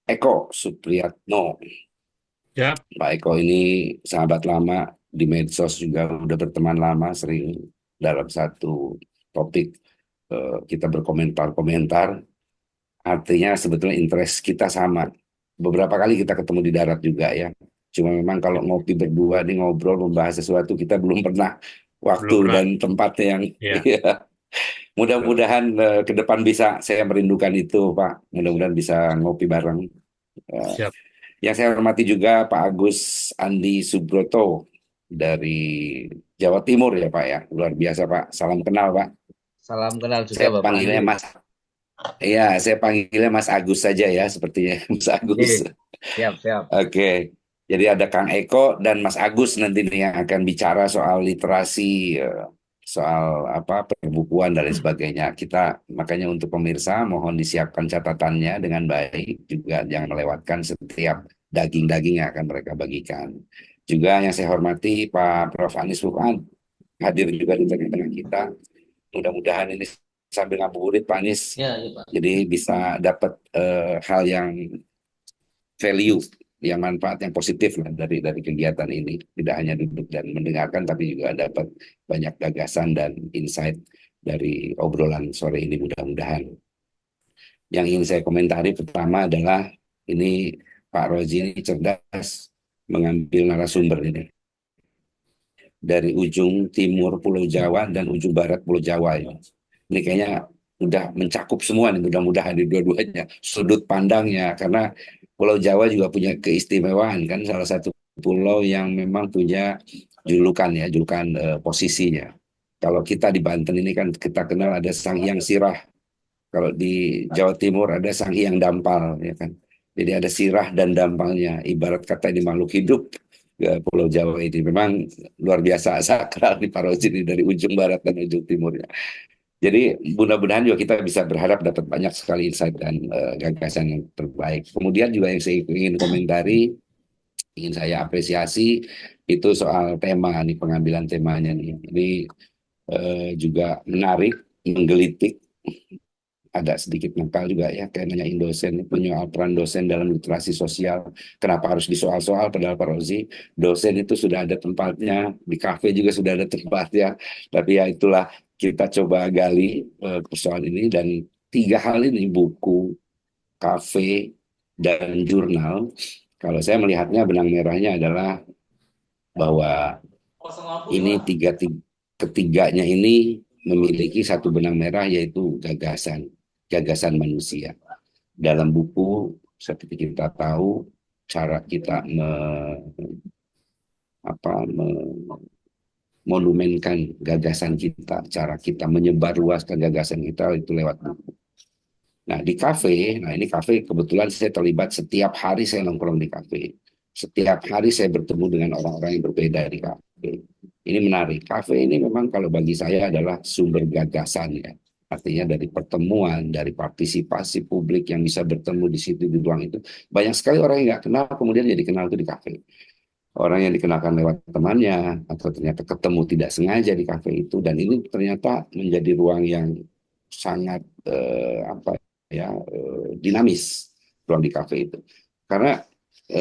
Eko Supriyatno. Ya, Pak Eko ini sahabat lama di medsos juga udah berteman lama, sering dalam satu topik kita berkomentar-komentar. Artinya sebetulnya interest kita sama. Beberapa kali kita ketemu di darat juga ya. Cuma memang kalau ngopi berdua nih ngobrol membahas sesuatu kita belum pernah waktu belum pernah. dan tempatnya yang Ya, ya. betul. Mudah-mudahan ke depan bisa saya merindukan itu Pak. Mudah-mudahan bisa ngopi bareng. Eh, Siap. yang saya hormati juga Pak Agus Andi Subroto dari Jawa Timur ya Pak ya. Luar biasa Pak. Salam kenal Pak. Salam kenal juga Saya Bapak panggilnya Andi. Mas. Iya, saya panggilnya Mas Agus saja ya, sepertinya Mas Agus. Oke, siap, siap. Oke. Jadi ada Kang Eko dan Mas Agus nanti nih yang akan bicara soal literasi, soal apa perbukuan dan lain sebagainya. Kita makanya untuk pemirsa mohon disiapkan catatannya dengan baik, juga jangan melewatkan setiap daging-daging yang akan mereka bagikan. Juga yang saya hormati Pak Prof. Anies Fuad hadir juga di tengah-tengah kita. Mudah-mudahan ini sambil ngabuburit Pak Anies, Ya, ya Pak. jadi bisa dapat hal yang value, yang manfaat yang positif lah dari kegiatan ini. Tidak hanya duduk dan mendengarkan, tapi juga dapat banyak gagasan dan insight dari obrolan sore ini mudah-mudahan. Yang ingin saya komentari pertama adalah ini Pak Rozi ini cerdas mengambil narasumber ini dari ujung timur Pulau Jawa dan ujung barat Pulau Jawa ini. Ini kayaknya udah mencakup semua nih, mudah-mudahan di dua-duanya sudut pandangnya, karena Pulau Jawa juga punya keistimewaan kan, salah satu pulau yang memang punya julukan ya, julukan posisinya. Kalau kita di Banten ini kan kita kenal ada Sang Hyang Sirah. Kalau di Jawa Timur ada Sang Hyang Dampal ya kan. Jadi ada sirah dan dampalnya. Ibarat kata ini makhluk hidup Pulau Jawa ini. Memang luar biasa sakral di Paroji ini dari ujung barat dan ujung timurnya. Jadi mudah-mudahan juga kita bisa berharap dapat banyak sekali insight dan gagasan yang terbaik. Kemudian juga yang saya ingin komentari, ingin saya apresiasi itu soal tema nih, pengambilan temanya nih. Ini juga menarik, menggelitik, ada sedikit nakal juga ya, kayak nanyain dosen punya peran dosen dalam literasi sosial, kenapa harus disoal-soal, padahal Pak Rozi dosen itu sudah ada tempatnya di kafe juga sudah ada tempatnya, tapi ya itulah kita coba gali persoalan ini. Dan tiga hal ini, buku, kafe, dan jurnal, kalau saya melihatnya benang merahnya adalah bahwa ini ketiganya ini memiliki satu benang merah, yaitu gagasan, gagasan manusia. Dalam buku seperti kita tahu, cara kita monumenkan gagasan kita, cara kita menyebarluaskan gagasan kita itu lewat buku. Nah di kafe, nah ini kafe kebetulan saya terlibat, setiap hari saya nongkrong di kafe. Setiap hari saya bertemu dengan orang-orang yang berbeda di kafe. Ini menarik. Kafe ini memang kalau bagi saya adalah sumber gagasan ya. Artinya dari pertemuan, dari partisipasi publik yang bisa bertemu di situ di ruang itu. Banyak sekali orang yang nggak kenal kemudian jadi kenal itu di kafe. Orang yang dikenalkan lewat temannya atau ternyata ketemu tidak sengaja di kafe itu, dan ini ternyata menjadi ruang yang sangat apa ya, dinamis, ruang di kafe itu. Karena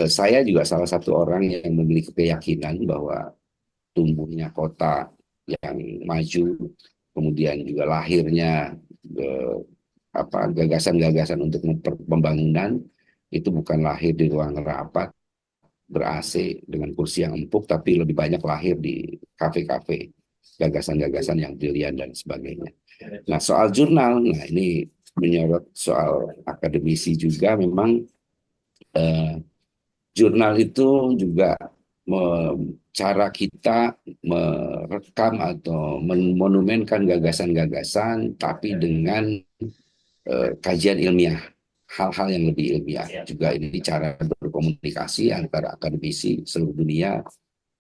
saya juga salah satu orang yang memiliki keyakinan bahwa tumbuhnya kota yang maju, kemudian juga lahirnya eh, apa gagasan-gagasan untuk pembangunan itu bukan lahir di ruang rapat ber-AC dengan kursi yang empuk, tapi lebih banyak lahir di kafe-kafe, gagasan-gagasan yang brilian dan sebagainya. Nah, soal jurnal, nah ini menyorot soal akademisi juga. Memang eh, jurnal itu juga cara kita merekam atau memonumenkan gagasan-gagasan, tapi dengan kajian ilmiah, hal-hal yang lebih ilmiah. Juga ini cara berkomunikasi antara akademisi seluruh dunia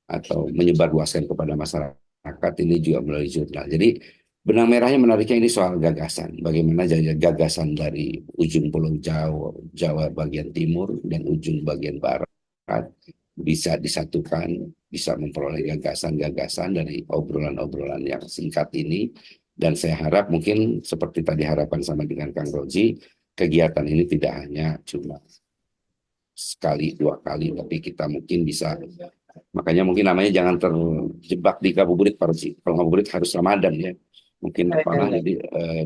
atau menyebarluaskan kepada masyarakat ini juga melalui jurnal. Jadi benang merahnya menariknya ini soal gagasan. Bagaimana gagasan dari ujung Pulau Jawa, Jawa bagian timur dan ujung bagian barat bisa disatukan, bisa memperoleh gagasan-gagasan dari obrolan-obrolan yang singkat ini. Dan saya harap mungkin seperti tadi harapan sama dengan Kang Roji, kegiatan ini tidak hanya cuma sekali, dua kali, tapi kita mungkin bisa. Makanya mungkin namanya jangan terjebak di ngabuburit, kalau ngabuburit harus Ramadan ya. Mungkin jadi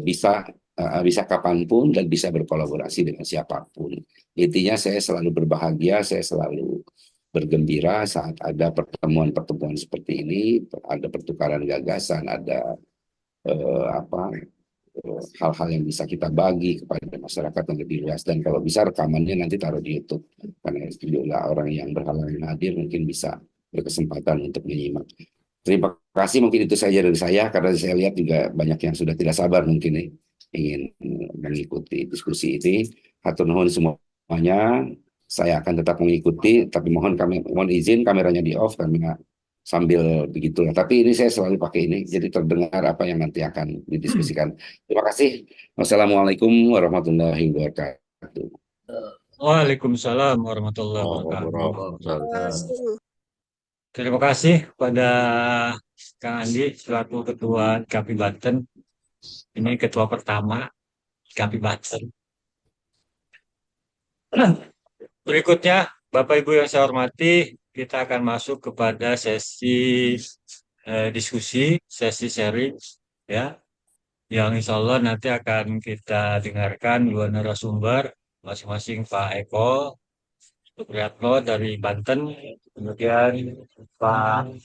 bisa kapanpun dan bisa berkolaborasi dengan siapapun. Intinya saya selalu berbahagia, saya selalu bergembira saat ada pertemuan-pertemuan seperti ini, ada pertukaran gagasan, ada hal-hal yang bisa kita bagi kepada masyarakat yang lebih luas, dan kalau bisa rekamannya nanti taruh di YouTube karena jumlah orang yang berhalangan hadir mungkin bisa berkesempatan untuk menyimak. Terima kasih, mungkin itu saja dari saya karena saya lihat juga banyak yang sudah tidak sabar mungkin nih ingin mengikuti diskusi ini. Hatur nuhun semuanya. Saya akan tetap mengikuti, tapi mohon izin kameranya di off karena sambil begitulah. Tapi ini saya selalu pakai ini, jadi terdengar apa yang nanti akan didiskusikan. Terima kasih. Wassalamualaikum warahmatullahi wabarakatuh. Waalaikumsalam warahmatullahi Oh, wabarakatuh. Terima kasih kepada Kang Andi selaku Ketua IKAPI Banten. Ini Ketua pertama IKAPI Banten. Berikutnya, Bapak Ibu yang saya hormati, kita akan masuk kepada sesi diskusi, sesi sharing, ya, yang insya Allah nanti akan kita dengarkan dua narasumber, masing-masing Pak Eko Supriyatno dari Banten, kemudian Pak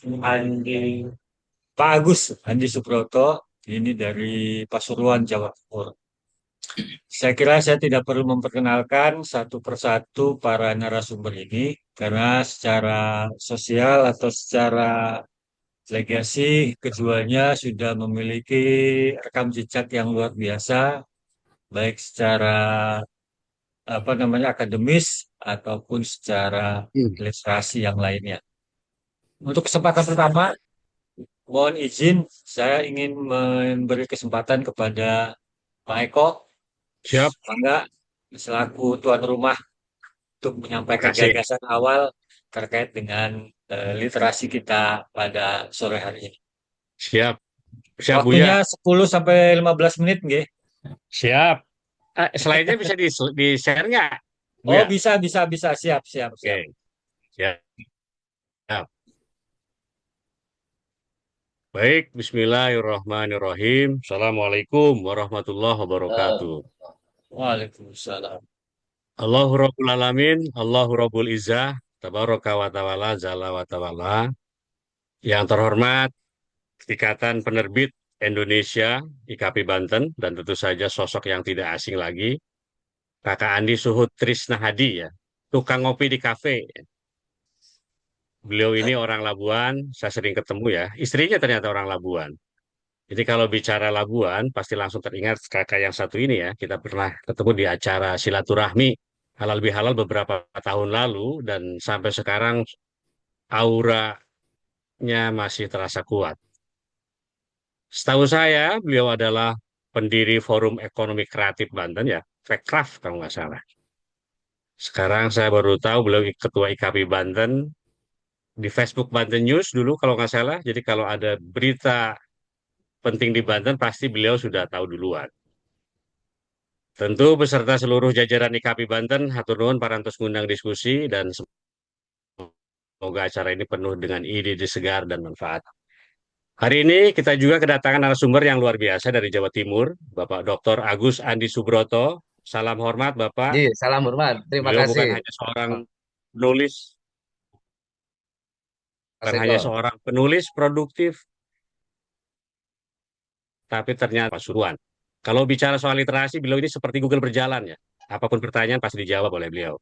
Agus Andi Subroto, ini dari Pasuruan, Jawa Timur. Saya kira saya tidak perlu memperkenalkan satu persatu para narasumber ini, karena secara sosial atau secara legasi keduanya sudah memiliki rekam jejak yang luar biasa, baik secara akademis ataupun secara ilustrasi yang lainnya. Untuk kesempatan pertama, mohon izin saya ingin memberi kesempatan kepada Pak Eko. Siap. Enggak, selaku tuan rumah untuk menyampaikan Terima kasih. gagasan awal terkait dengan literasi kita pada sore hari ini. Siap. Siap, Waktunya Buya. 10 sampai 15 menit, nggih. Siap. Slide-nya bisa di-share nggak, Oh, Buya? bisa. Siap. Oke. Siap. Siap. Baik, bismillahirrahmanirrahim. Assalamualaikum warahmatullahi wabarakatuh. Waalaikumsalam. Allahu Rabbul Alamin, Allahu Rabbul Izzah, Tabaraka wa Ta'ala, Zala wa Ta'ala. Yang terhormat, Ikatan Penerbit Indonesia, IKAPI Banten, dan tentu saja sosok yang tidak asing lagi, Kakak Andi Suhud Trisna Hadi, ya, tukang ngopi di kafe. Beliau ini orang Labuan, saya sering ketemu ya. Istrinya ternyata orang Labuan. Jadi kalau bicara Labuan, pasti langsung teringat kakak yang satu ini ya. Kita pernah ketemu di acara silaturahmi halal bihalal beberapa tahun lalu, dan sampai sekarang auranya masih terasa kuat. Setahu saya, beliau adalah pendiri Forum Ekonomi Kreatif Banten ya, Fekraf kalau nggak salah. Sekarang saya baru tahu beliau ketua IKAPI Banten, di Facebook Banten News dulu kalau nggak salah. Jadi kalau ada berita penting di Banten pasti beliau sudah tahu duluan. Tentu beserta seluruh jajaran IKAPI Banten, hatur nuhun parantos ngundang diskusi, dan semoga acara ini penuh dengan ide-ide segar dan manfaat. Hari ini kita juga kedatangan narasumber yang luar biasa dari Jawa Timur, Bapak Dr. Agus Andi Subroto. Salam hormat Bapak. Salam hormat. Terima Beliau kasih. bukan hanya seorang penulis, bukan hanya seorang penulis produktif, tapi ternyata Pasuruan. Kalau bicara soal literasi, beliau ini seperti Google berjalan ya. Apapun pertanyaan pasti dijawab oleh beliau.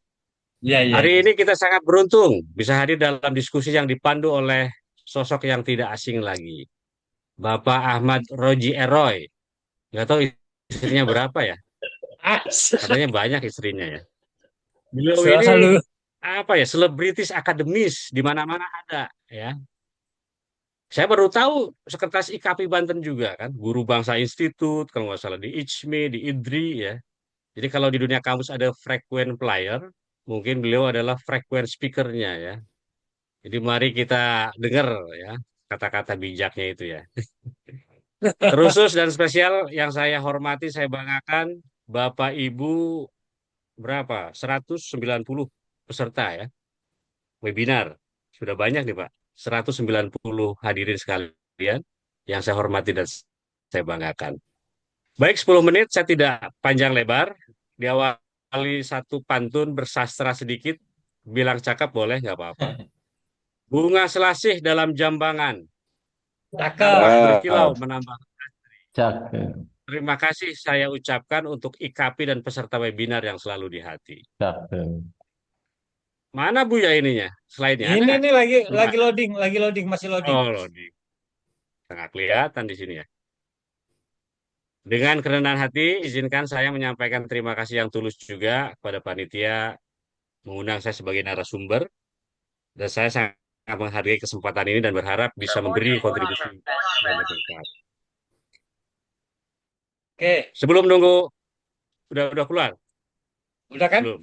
Iya. Hari ini kita sangat beruntung bisa hadir dalam diskusi yang dipandu oleh sosok yang tidak asing lagi. Bapak Ahmad Roji Eroy. Nggak tahu istrinya berapa ya? Katanya banyak istrinya ya. Beliau ini apa ya, selebritis akademis di mana-mana ada ya. Saya baru tahu sekretaris IKAPI Banten juga kan, Guru Bangsa Institut, kalau nggak salah di ICME, di IDRI ya. Jadi kalau di dunia kampus ada frequent flyer, mungkin beliau adalah frequent speaker-nya ya. Jadi mari kita dengar ya kata-kata bijaknya itu ya. Terusus dan spesial yang saya hormati, saya banggakan, Bapak Ibu berapa? 190 peserta ya, webinar. Sudah banyak nih Pak, 190 hadirin sekalian yang saya hormati dan saya banggakan. Baik, 10 menit saya tidak panjang lebar. Diawali satu pantun bersastra sedikit, bilang cakep boleh nggak apa-apa. Bunga selasih dalam jambangan, Cakep. nampak Wow. berkilau menambah. Cakep, Terima kasih saya ucapkan untuk IKP dan peserta webinar yang selalu di hati. cakep. Mana Bu ya ininya? Slide-nya ada Ini nggak? nih Coba. lagi loading, masih loading. Oh, loading. Tengah kelihatan di sini ya. Dengan kerendahan hati, izinkan saya menyampaikan terima kasih yang tulus juga kepada panitia mengundang saya sebagai narasumber. Dan saya sangat menghargai kesempatan ini dan berharap bisa memberi kontribusi yang bermanfaat. Oke, Sebelum nunggu, udah keluar? udah kan? Belum,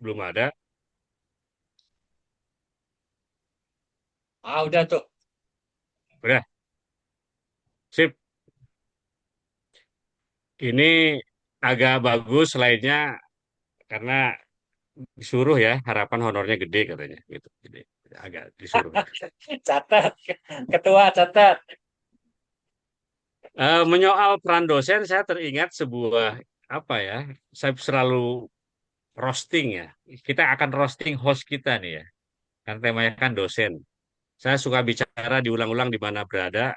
belum ada. Ah, udah tuh. Udah, sip. Ini agak bagus slide-nya karena disuruh ya, harapan honornya gede katanya gitu. Jadi agak disuruh. Catat, ketua catat. Menyoal peran dosen, saya teringat sebuah apa ya? Saya selalu roasting ya. Kita akan roasting host kita nih ya. Kan temanya kan dosen. Saya suka bicara diulang-ulang di mana berada.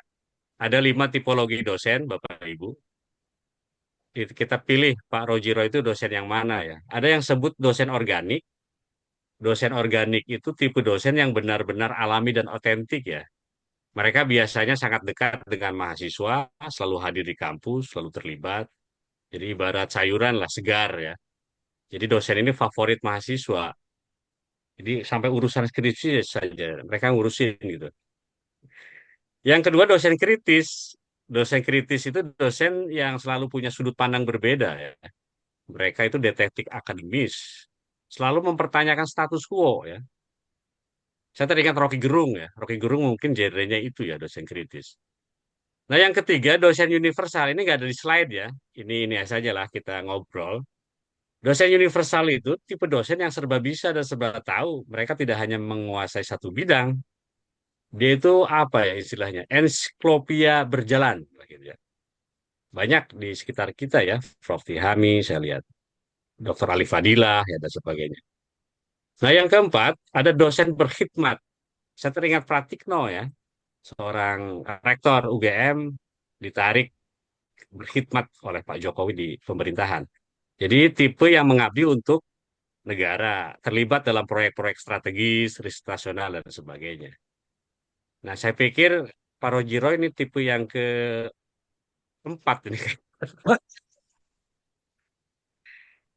Ada 5 tipologi dosen, Bapak Ibu. Kita pilih Pak Rojiro itu dosen yang mana ya. Ada yang sebut dosen organik. Dosen organik itu tipe dosen yang benar-benar alami dan otentik ya. Mereka biasanya sangat dekat dengan mahasiswa, selalu hadir di kampus, selalu terlibat. Jadi ibarat sayuran lah, segar ya. Jadi dosen ini favorit mahasiswa. Jadi sampai urusan skripsi saja, mereka ngurusin gitu. Yang kedua dosen kritis. Dosen kritis itu dosen yang selalu punya sudut pandang berbeda ya. Mereka itu detektif akademis, selalu mempertanyakan status quo ya. Saya teringat Rocky Gerung ya. Rocky Gerung mungkin genrenya itu ya dosen kritis. Nah yang ketiga dosen universal ini nggak ada di slide ya. Ini saja lah kita ngobrol. Dosen universal itu tipe dosen yang serba bisa dan serba tahu. Mereka tidak hanya menguasai satu bidang, dia itu apa ya istilahnya? Ensiklopedia berjalan, gitu ya. Banyak di sekitar kita ya, Prof. Tihami, saya lihat, Dr. Ali Fadilah, ya dan sebagainya. Nah yang keempat ada dosen berkhidmat. Saya teringat Pratikno ya, seorang rektor UGM ditarik berkhidmat oleh Pak Jokowi di pemerintahan. Jadi tipe yang mengabdi untuk negara, terlibat dalam proyek-proyek strategis, riset nasional, dan sebagainya. Nah, saya pikir Pak Rojiro ini tipe yang keempat ini.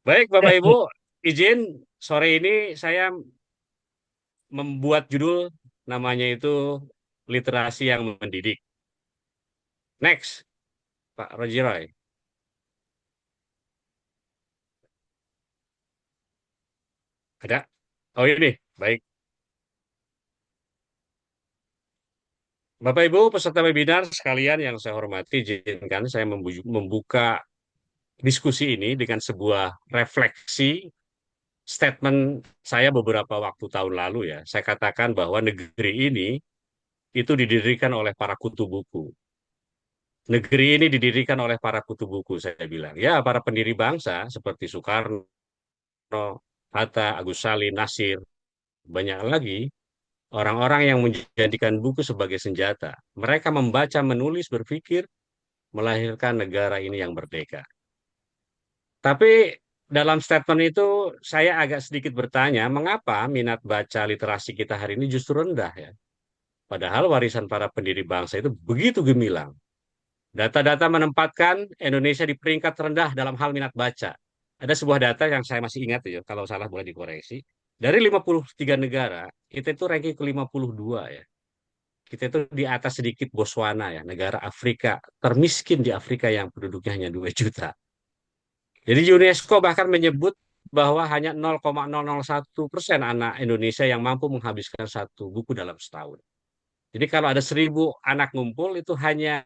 Baik, Bapak Ibu, izin sore ini saya membuat judul namanya itu literasi yang mendidik. Next, Pak Rojiro. Ada? Oh ini, baik. Bapak Ibu peserta webinar sekalian yang saya hormati, izinkan saya membuka diskusi ini dengan sebuah refleksi statement saya beberapa waktu tahun lalu ya. Saya katakan bahwa negeri ini itu didirikan oleh para kutu buku. Negeri ini didirikan oleh para kutu buku, saya bilang. Ya, para pendiri bangsa seperti Soekarno, Hatta, Agus Salim, Nasir, banyak lagi orang-orang yang menjadikan buku sebagai senjata. Mereka membaca, menulis, berpikir, melahirkan negara ini yang merdeka. Tapi dalam statement itu saya agak sedikit bertanya, mengapa minat baca literasi kita hari ini justru rendah ya? Padahal warisan para pendiri bangsa itu begitu gemilang. Data-data menempatkan Indonesia di peringkat rendah dalam hal minat baca. Ada sebuah data yang saya masih ingat ya, kalau salah boleh dikoreksi. Dari 53 negara, kita itu ranking ke-52 ya. Kita itu di atas sedikit Botswana ya, negara Afrika termiskin di Afrika yang penduduknya hanya 2 juta. Jadi UNESCO bahkan menyebut bahwa hanya 0,001% anak Indonesia yang mampu menghabiskan satu buku dalam setahun. Jadi kalau ada 1.000 anak ngumpul itu hanya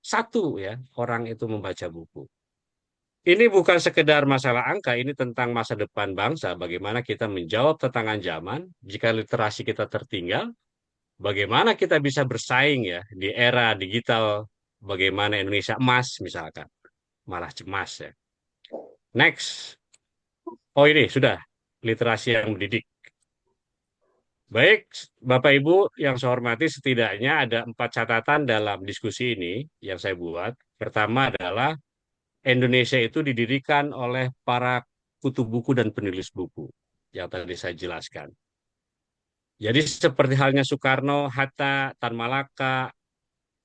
satu ya orang itu membaca buku. Ini bukan sekedar masalah angka, ini tentang masa depan bangsa, bagaimana kita menjawab tantangan zaman, jika literasi kita tertinggal, bagaimana kita bisa bersaing ya di era digital, bagaimana Indonesia emas misalkan, malah cemas ya. Next. Oh ini sudah, literasi yang mendidik. Baik, Bapak Ibu yang saya hormati, setidaknya ada 4 catatan dalam diskusi ini yang saya buat. Pertama adalah Indonesia itu didirikan oleh para kutub buku dan penulis buku yang tadi saya jelaskan. Jadi seperti halnya Soekarno, Hatta, Tan Malaka,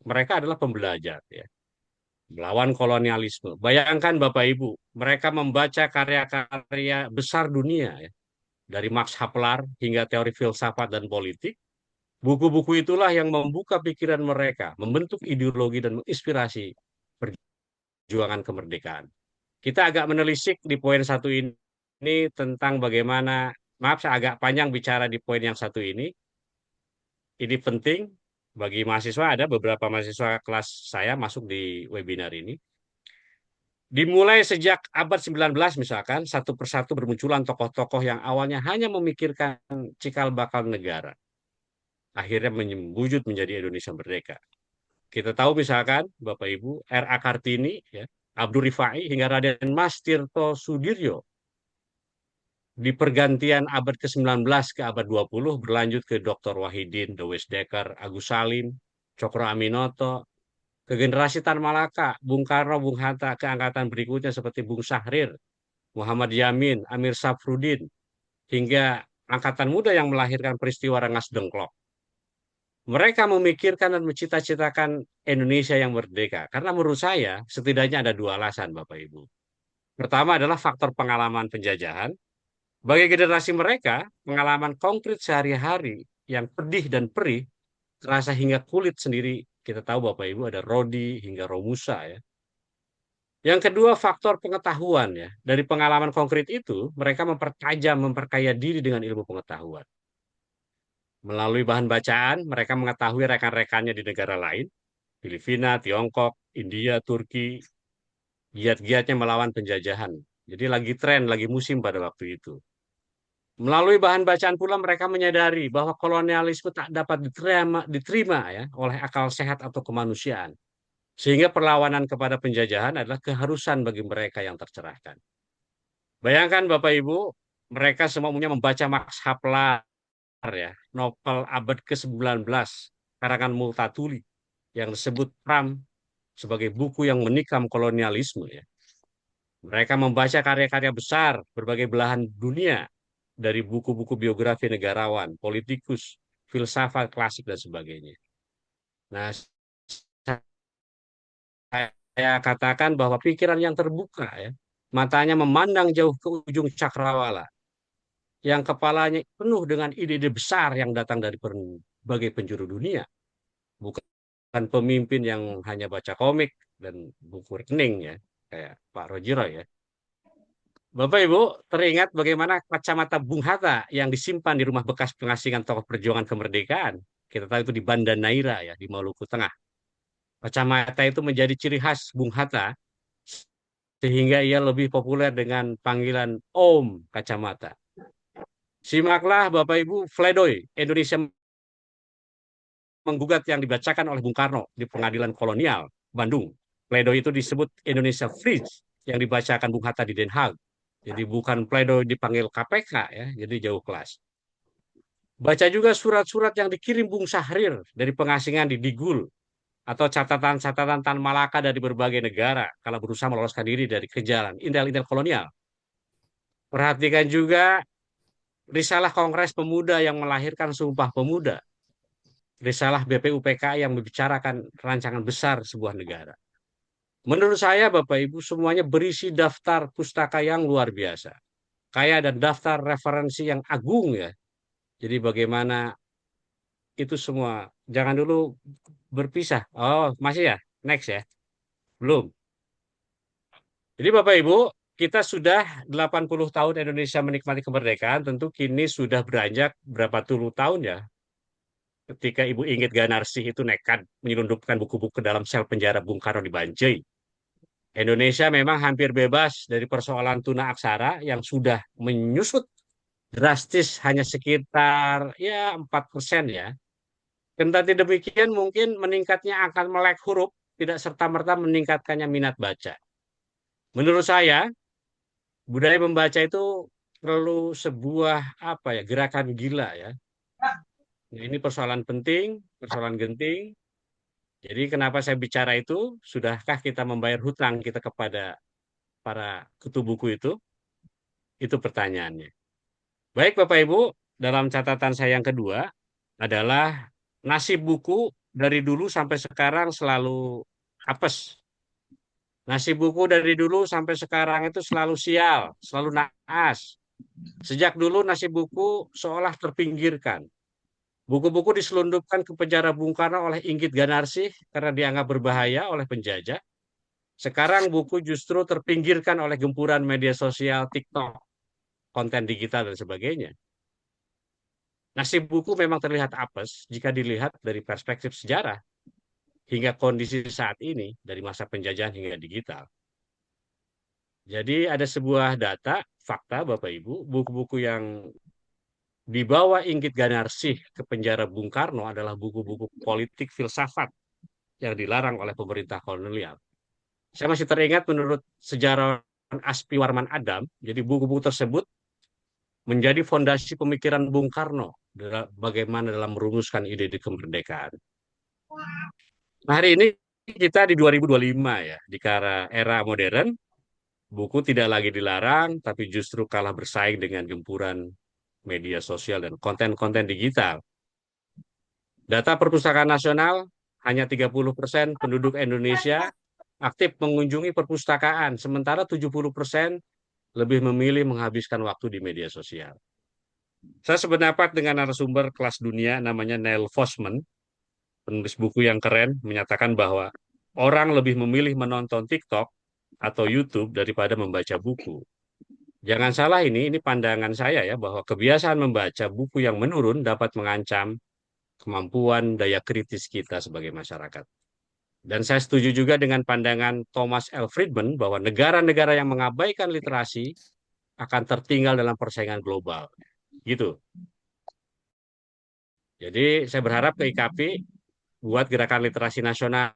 mereka adalah pembelajar ya, melawan kolonialisme. Bayangkan Bapak Ibu, mereka membaca karya-karya besar dunia ya, dari Max Havelaar hingga teori filsafat dan politik. Buku-buku itulah yang membuka pikiran mereka, membentuk ideologi dan menginspirasi perjuangan kemerdekaan. Kita agak menelisik di poin satu ini tentang bagaimana, maaf saya agak panjang bicara di poin yang satu ini. Ini penting bagi mahasiswa, ada beberapa mahasiswa kelas saya masuk di webinar ini. Dimulai sejak abad 19 misalkan, satu persatu bermunculan tokoh-tokoh yang awalnya hanya memikirkan cikal bakal negara. Akhirnya mewujud menjadi Indonesia merdeka. Kita tahu misalkan, Bapak Ibu, R.A. Kartini, ya, Abdul Rifai, hingga Raden Mas Tirto Sudiryo. Di pergantian abad ke-19 ke abad 20, berlanjut ke Dr. Wahidin, Dewes Dekker, Agus Salim, Cokro Aminoto, ke generasi Tan Malaka, Bung Karno, Bung Hatta, ke angkatan berikutnya seperti Bung Syahrir, Muhammad Yamin, Amir Safrudin, hingga angkatan muda yang melahirkan peristiwa Rengas Dengklok. Mereka memikirkan dan mencita-citakan Indonesia yang merdeka. Karena menurut saya, setidaknya ada 2 alasan, Bapak Ibu. Pertama adalah faktor pengalaman penjajahan. Bagi generasi mereka, pengalaman konkret sehari-hari yang pedih dan perih, terasa hingga kulit sendiri. Kita tahu Bapak Ibu ada Rodi hingga Romusa ya. Yang kedua, faktor pengetahuan ya. Dari pengalaman konkret itu, mereka mempertajam, memperkaya diri dengan ilmu pengetahuan. Melalui bahan bacaan, mereka mengetahui rekan-rekannya di negara lain, Filipina, Tiongkok, India, Turki, giat-giatnya melawan penjajahan. Jadi lagi tren, lagi musim pada waktu itu. Melalui bahan bacaan pula mereka menyadari bahwa kolonialisme tak dapat diterima ya, oleh akal sehat atau kemanusiaan. Sehingga perlawanan kepada penjajahan adalah keharusan bagi mereka yang tercerahkan. Bayangkan Bapak Ibu, mereka semuanya membaca Max Havelaar ya, novel abad ke-19, karangan Multatuli, yang disebut Pram sebagai buku yang menikam kolonialisme ya. Mereka membaca karya-karya besar berbagai belahan dunia, dari buku-buku biografi negarawan, politikus, filsafat klasik dan sebagainya. Nah, saya katakan bahwa pikiran yang terbuka ya, matanya memandang jauh ke ujung cakrawala, yang kepalanya penuh dengan ide-ide besar yang datang dari berbagai penjuru dunia. Bukan pemimpin yang hanya baca komik dan buku rekening ya, kayak Pak Rojiro ya. Bapak Ibu, teringat bagaimana kacamata Bung Hatta yang disimpan di rumah bekas pengasingan tokoh perjuangan kemerdekaan. Kita tahu itu di Banda Neira ya, di Maluku Tengah. Kacamata itu menjadi ciri khas Bung Hatta, sehingga ia lebih populer dengan panggilan Om Kacamata. Simaklah Bapak Ibu, Fledoy, Indonesia menggugat yang dibacakan oleh Bung Karno di Pengadilan Kolonial, Bandung. Pledoi itu disebut Indonesia Freeze yang dibacakan Bung Hatta di Den Haag. Jadi bukan pledoi dipanggil KPK ya, jadi jauh kelas. Baca juga surat-surat yang dikirim Bung Syahrir dari pengasingan di Digul, atau catatan-catatan Tan Malaka dari berbagai negara kalau berusaha meloloskan diri dari kejaran intel-intel kolonial. Perhatikan juga risalah Kongres Pemuda yang melahirkan Sumpah Pemuda, risalah BPUPK yang membicarakan rancangan besar sebuah negara. Menurut saya, Bapak Ibu, semuanya berisi daftar pustaka yang luar biasa. Kaya dan daftar referensi yang agung ya. Jadi bagaimana itu semua. Jangan dulu berpisah. Oh, masih ya? Next ya? Belum. Jadi Bapak Ibu, kita sudah 80 tahun Indonesia menikmati kemerdekaan, tentu kini sudah beranjak berapa puluh tahun ya. Ketika Ibu Inggit Ganarsih itu nekat menyelundupkan buku-buku ke dalam sel penjara Bung Karno di Banjai. Indonesia memang hampir bebas dari persoalan tuna aksara yang sudah menyusut drastis hanya sekitar ya 4% ya. Kendati demikian mungkin meningkatnya angka melek huruf tidak serta-merta meningkatkannya minat baca. Menurut saya, budaya membaca itu perlu sebuah apa ya gerakan gila ya. Nah, ini persoalan penting, persoalan genting. Jadi kenapa saya bicara itu? Sudahkah kita membayar hutang kita kepada para kutu buku itu? Itu pertanyaannya. Baik Bapak Ibu, dalam catatan saya yang kedua adalah nasib buku dari dulu sampai sekarang selalu apes. Nasib buku dari dulu sampai sekarang itu selalu sial, selalu naas. Sejak dulu nasib buku seolah terpinggirkan. Buku-buku diselundupkan ke penjara Bung Karno oleh Inggit Ganarsih karena dianggap berbahaya oleh penjajah. Sekarang buku justru terpinggirkan oleh gempuran media sosial, TikTok, konten digital, dan sebagainya. Nasib buku memang terlihat apes jika dilihat dari perspektif sejarah hingga kondisi saat ini dari masa penjajahan hingga digital. Jadi ada sebuah data, fakta Bapak Ibu, buku-buku yang dibawa Inggit Ganarsih ke penjara Bung Karno adalah buku-buku politik filsafat yang dilarang oleh pemerintah kolonial. Saya masih teringat menurut sejarawan Aspi Warman Adam, jadi buku-buku tersebut menjadi fondasi pemikiran Bung Karno bagaimana dalam merumuskan ide di kemerdekaan. Nah, hari ini kita di 2025 ya, di era modern, buku tidak lagi dilarang, tapi justru kalah bersaing dengan gempuran media sosial dan konten-konten digital. Data Perpustakaan Nasional, hanya 30% penduduk Indonesia aktif mengunjungi perpustakaan, sementara 70% lebih memilih menghabiskan waktu di media sosial. Saya sependapat dengan narasumber kelas dunia namanya Neil Fosman, penulis buku yang keren, menyatakan bahwa orang lebih memilih menonton TikTok atau YouTube daripada membaca buku. Jangan salah ini pandangan saya ya, bahwa kebiasaan membaca buku yang menurun dapat mengancam kemampuan daya kritis kita sebagai masyarakat. Dan saya setuju juga dengan pandangan Thomas L. Friedman bahwa negara-negara yang mengabaikan literasi akan tertinggal dalam persaingan global. Gitu. Jadi saya berharap ke IKP buat gerakan literasi nasional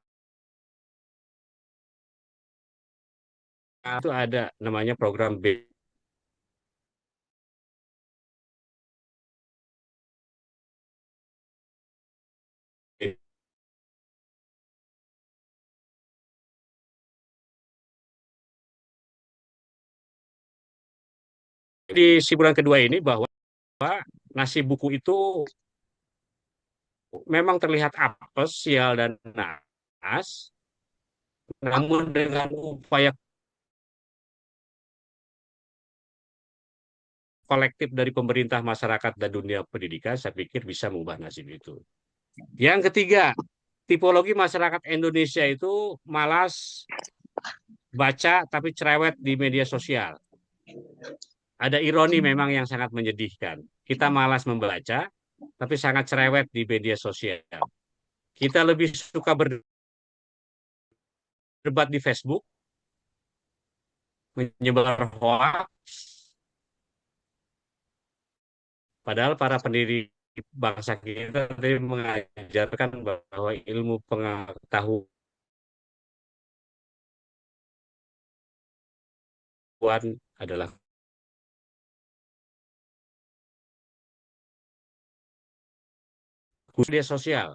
itu ada namanya program B. Di bulan kedua ini bahwa nasib buku itu memang terlihat apes, sial, dan naas, namun dengan upaya kolektif dari pemerintah, masyarakat, dan dunia pendidikan, saya pikir bisa mengubah nasib itu. Yang ketiga, tipologi masyarakat Indonesia itu malas baca tapi cerewet di media sosial. Ada ironi memang yang sangat menyedihkan. Kita malas membaca, tapi sangat cerewet di media sosial. Kita lebih suka berdebat di Facebook, menyebar hoax, padahal para pendiri bangsa kita tadi mengajarkan bahwa ilmu pengetahuan adalah media sosial.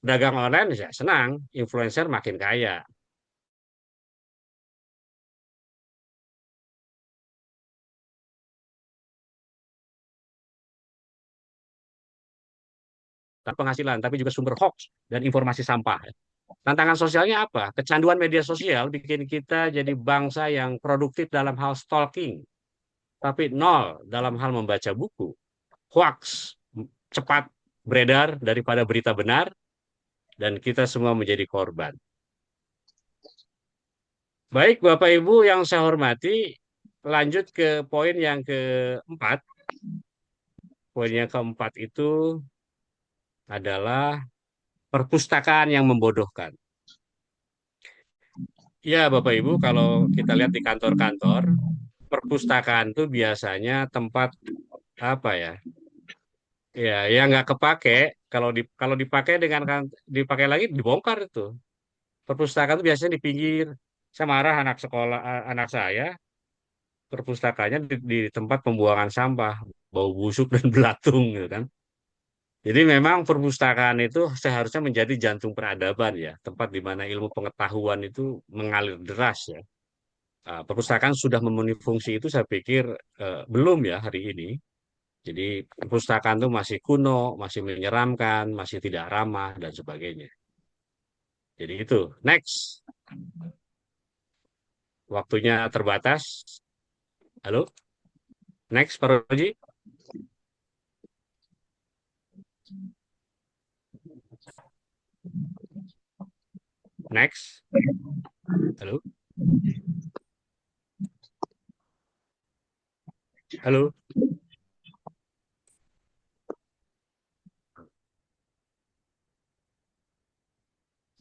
Dagang online ya senang, influencer makin kaya. Penghasilan, tapi juga sumber hoax dan informasi sampah. Tantangan sosialnya apa? Kecanduan media sosial bikin kita jadi bangsa yang produktif dalam hal stalking, tapi nol dalam hal membaca buku. Hoax cepat beredar daripada berita benar, dan kita semua menjadi korban. Baik, Bapak Ibu yang saya hormati, lanjut ke poin yang keempat. Poin yang keempat itu adalah perpustakaan yang membodohkan. Ya, Bapak Ibu, kalau kita lihat di kantor-kantor, perpustakaan itu biasanya tempat apa ya? Ya, yang nggak kepake, kalau dipakai dengan dipakai lagi dibongkar itu. Perpustakaan itu biasanya di pinggir. Saya marah anak sekolah, anak saya, perpustakaannya di tempat pembuangan sampah, bau busuk dan belatung gitu kan. Jadi memang perpustakaan itu seharusnya menjadi jantung peradaban ya, tempat di mana ilmu pengetahuan itu mengalir deras ya. Perpustakaan sudah memenuhi fungsi itu saya pikir belum ya hari ini. Jadi perpustakaan itu masih kuno, masih menyeramkan, masih tidak ramah dan sebagainya. Jadi itu. Next. Waktunya terbatas. Halo? Next, Pak Roji. Next. Halo? Halo?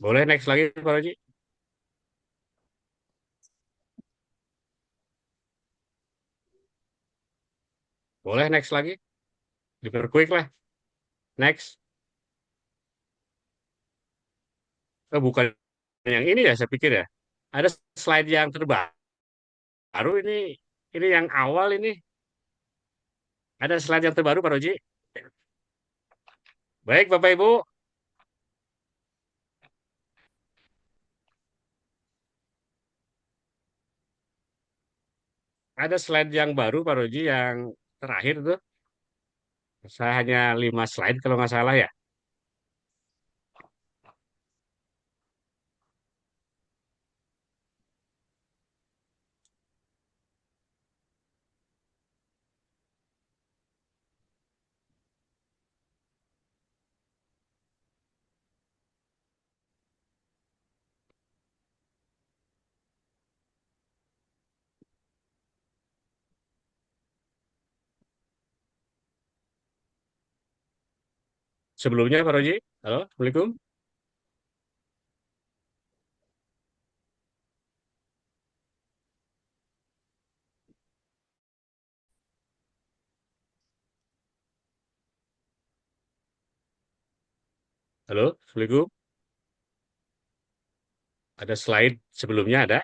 Boleh next lagi, Pak Roji? Boleh next lagi? Diperquick lah. Next. Bukan yang ini ya, saya pikir ya. Ada slide yang terbaru ini yang awal ini. Ada slide yang terbaru, Pak Roji. Baik, Bapak Ibu. Ada slide yang baru, Pak Roji, yang terakhir tuh. Saya hanya 5 slide kalau nggak salah ya. Sebelumnya, Pak Roji. Halo, Assalamualaikum. Halo, Assalamualaikum. Ada slide sebelumnya ada.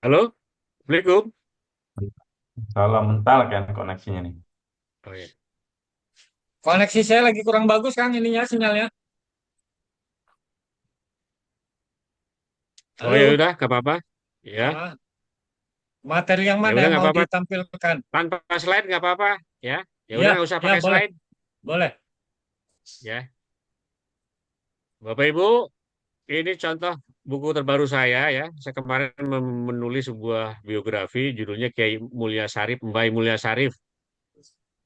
Halo, Assalamualaikum. Salah mental kan koneksinya nih. Oh ya. Koneksi saya lagi kurang bagus, Kang, ininya sinyalnya. Oh ya Halo. udah, nggak apa-apa. Ya, Ah, materi yang ya mana udah yang nggak mau apa-apa. ditampilkan? Tanpa slide nggak apa-apa. Ya, ya udah Iya, nggak usah iya pakai boleh, slide. boleh. Ya, Bapak Ibu, ini contoh buku terbaru saya ya. Saya kemarin menulis sebuah biografi judulnya Kiai Mulya Sarif, Mbah Mulya Sarif.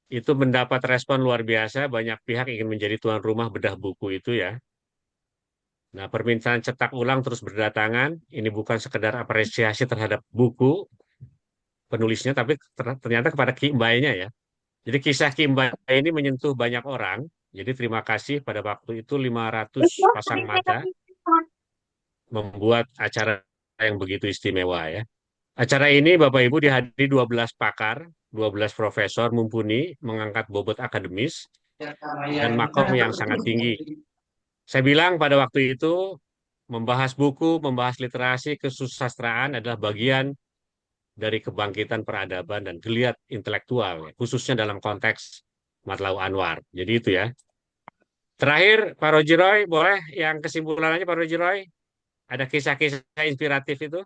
Itu mendapat respon luar biasa. Banyak pihak ingin menjadi tuan rumah bedah buku itu ya. Nah, permintaan cetak ulang terus berdatangan. Ini bukan sekedar apresiasi terhadap buku penulisnya, tapi ternyata kepada Ki Mbahnya ya. Jadi kisah Ki Mbah ini menyentuh banyak orang. Jadi terima kasih pada waktu itu 500 pasang mata membuat acara yang begitu istimewa ya. Acara ini Bapak Ibu dihadiri 12 pakar, 12 profesor mumpuni mengangkat bobot akademis dan makom yang sangat tinggi. Saya bilang pada waktu itu membahas buku, membahas literasi, kesusastraan adalah bagian dari kebangkitan peradaban dan geliat intelektual, ya, khususnya dalam konteks Matlaul Anwar. Jadi itu ya. Terakhir, Pak Roji Roy, boleh yang kesimpulannya Pak Roji Roy? Ada kisah-kisah inspiratif itu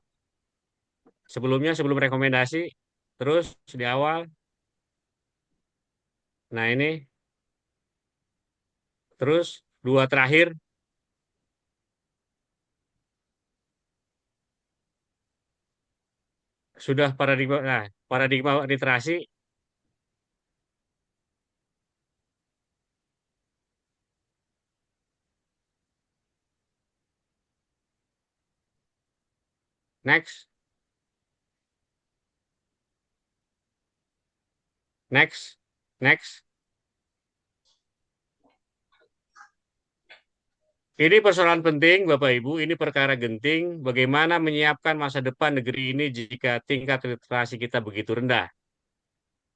sebelumnya, sebelum rekomendasi, terus di awal. Nah ini, terus dua terakhir, sudah paradigma, nah, paradigma literasi, Next, next, next. Ini persoalan penting, Bapak Ibu. Ini perkara genting. Bagaimana menyiapkan masa depan negeri ini jika tingkat literasi kita begitu rendah.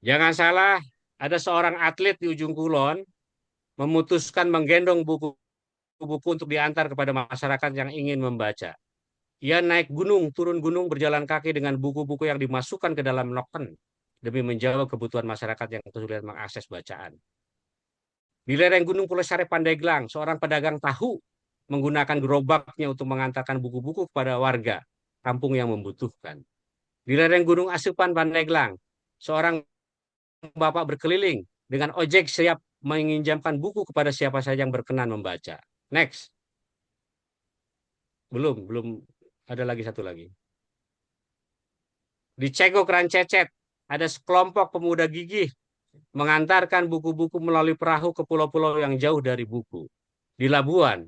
Jangan salah, ada seorang atlet di ujung kulon memutuskan menggendong buku-buku untuk diantar kepada masyarakat yang ingin membaca. Ia naik gunung, turun gunung, berjalan kaki dengan buku-buku yang dimasukkan ke dalam noken demi menjawab kebutuhan masyarakat yang kesulitan mengakses bacaan. Di lereng Gunung Pulau Sare Pandeglang, seorang pedagang tahu menggunakan gerobaknya untuk mengantarkan buku-buku kepada warga kampung yang membutuhkan. Di lereng Gunung Asupan Pandeglang, seorang bapak berkeliling dengan ojek siap menginjamkan buku kepada siapa saja yang berkenan membaca. Next. Belum ada lagi satu lagi. Di Cegok Rancecet, ada sekelompok pemuda gigih mengantarkan buku-buku melalui perahu ke pulau-pulau yang jauh dari buku. Di Labuan,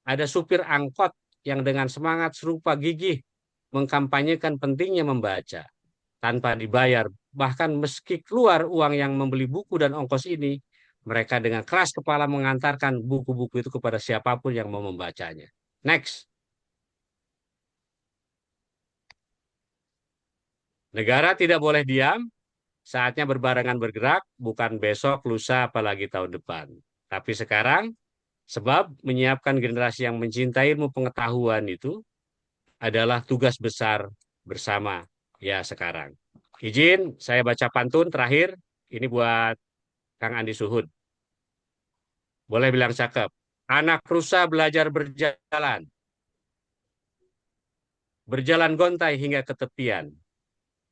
ada supir angkot yang dengan semangat serupa gigih mengkampanyekan pentingnya membaca tanpa dibayar. Bahkan meski keluar uang yang membeli buku dan ongkos ini, mereka dengan keras kepala mengantarkan buku-buku itu kepada siapapun yang mau membacanya. Next. Negara tidak boleh diam, saatnya berbarengan bergerak, bukan besok, lusa, apalagi tahun depan. Tapi sekarang, sebab menyiapkan generasi yang mencintai ilmu pengetahuan itu adalah tugas besar bersama ya sekarang. Izin saya baca pantun terakhir, ini buat Kang Andi Suhud. Boleh bilang cakep. Anak rusa belajar berjalan. Berjalan gontai hingga ke tepian.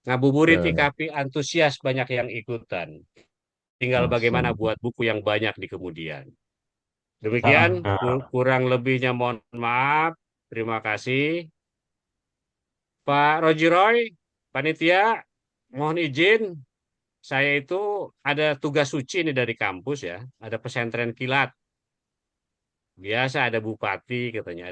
Ngabuburit ikapi antusias banyak yang ikutan. Tinggal bagaimana buat buku yang banyak di kemudian. Demikian, kurang lebihnya mohon maaf. Terima kasih. Pak Roji Roy, panitia, mohon izin. Saya itu ada tugas suci ini dari kampus ya. Ada pesantren kilat. Biasa ada bupati, katanya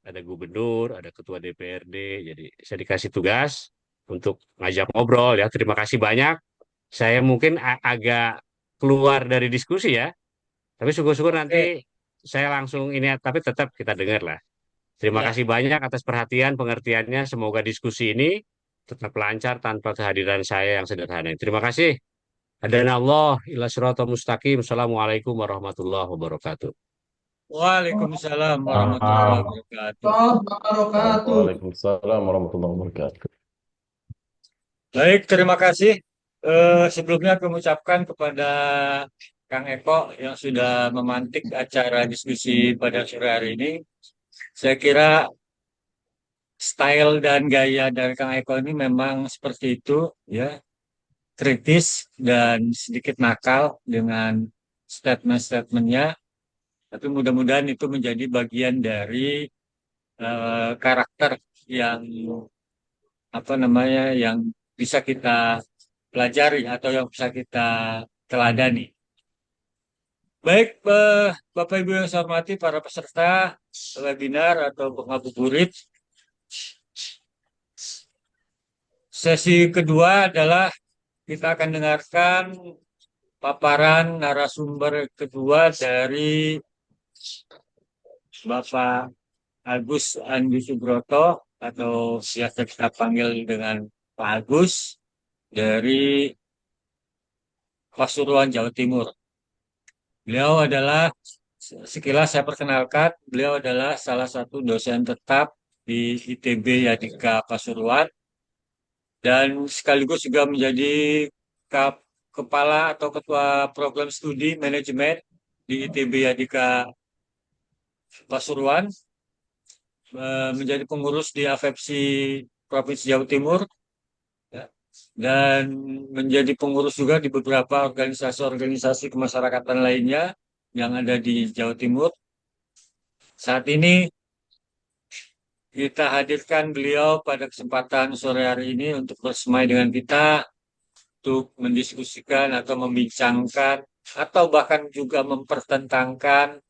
ada gubernur, ada ketua DPRD. Jadi saya dikasih tugas untuk ngajak ngobrol ya. Terima kasih banyak. Saya mungkin agak keluar dari diskusi ya. Tapi syukur-syukur nanti saya langsung ini, tapi tetap kita dengar lah. Terima Ya. kasih banyak atas perhatian, pengertiannya. Semoga diskusi ini tetap lancar tanpa kehadiran saya yang sederhana. Terima kasih. Adana Allah ila siratal mustaqim. Assalamualaikum warahmatullahi wabarakatuh. Waalaikumsalam warahmatullahi wabarakatuh. Waalaikumsalam warahmatullahi wabarakatuh. Baik, terima kasih. Sebelumnya aku mengucapkan kepada Kang Eko yang sudah memantik acara diskusi pada sore hari ini. Saya kira style dan gaya dari Kang Eko ini memang seperti itu, ya, kritis dan sedikit nakal dengan statement-statementnya. Tapi mudah-mudahan itu menjadi bagian dari karakter yang yang bisa kita pelajari atau yang bisa kita teladani. Baik, Bapak Ibu yang saya hormati, para peserta webinar atau ngabuburit. Sesi kedua adalah kita akan dengarkan paparan narasumber kedua dari Bapak Agus Andi Subroto atau biasa kita panggil dengan Pak Agus dari Pasuruan, Jawa Timur. Beliau adalah, sekilas saya perkenalkan, beliau adalah salah satu dosen tetap di ITB Yadika Pasuruan dan sekaligus juga menjadi kepala atau ketua program studi manajemen di ITB Yadika Pasuruan, menjadi pengurus di AFEPSI Provinsi Jawa Timur, dan menjadi pengurus juga di beberapa organisasi-organisasi kemasyarakatan lainnya yang ada di Jawa Timur. Saat ini kita hadirkan beliau pada kesempatan sore hari ini untuk bersemai dengan kita, untuk mendiskusikan atau membincangkan atau bahkan juga mempertentangkan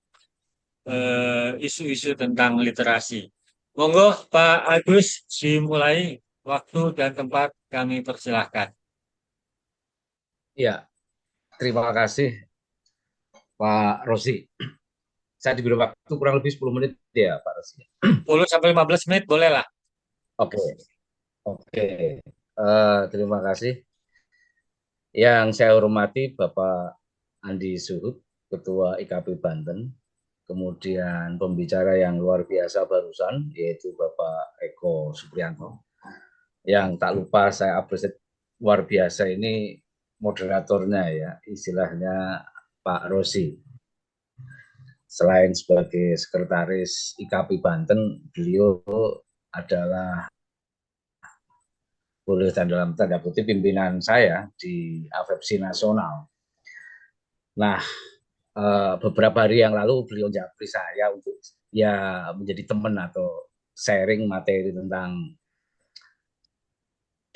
isu-isu tentang literasi. Monggo Pak Agus dimulai, waktu dan tempat kami persilahkan. Ya, terima kasih Pak Rosi. Saya diberi waktu kurang lebih 10 menit ya Pak Rosi. 10 sampai 15 menit boleh lah. Oke, oke. Terima kasih. Yang saya hormati Bapak Andi Suhut, Ketua IKP Banten, kemudian pembicara yang luar biasa barusan, yaitu Bapak Eko Supriyanto. Yang tak lupa saya apresiasi luar biasa ini moderatornya ya, istilahnya Pak Rosi. Selain sebagai sekretaris IKP Banten, beliau adalah boleh dalam tanda kutip pimpinan saya di AFEPSI Nasional. Nah, beberapa hari yang lalu beliau japri saya untuk ya menjadi teman atau sharing materi tentang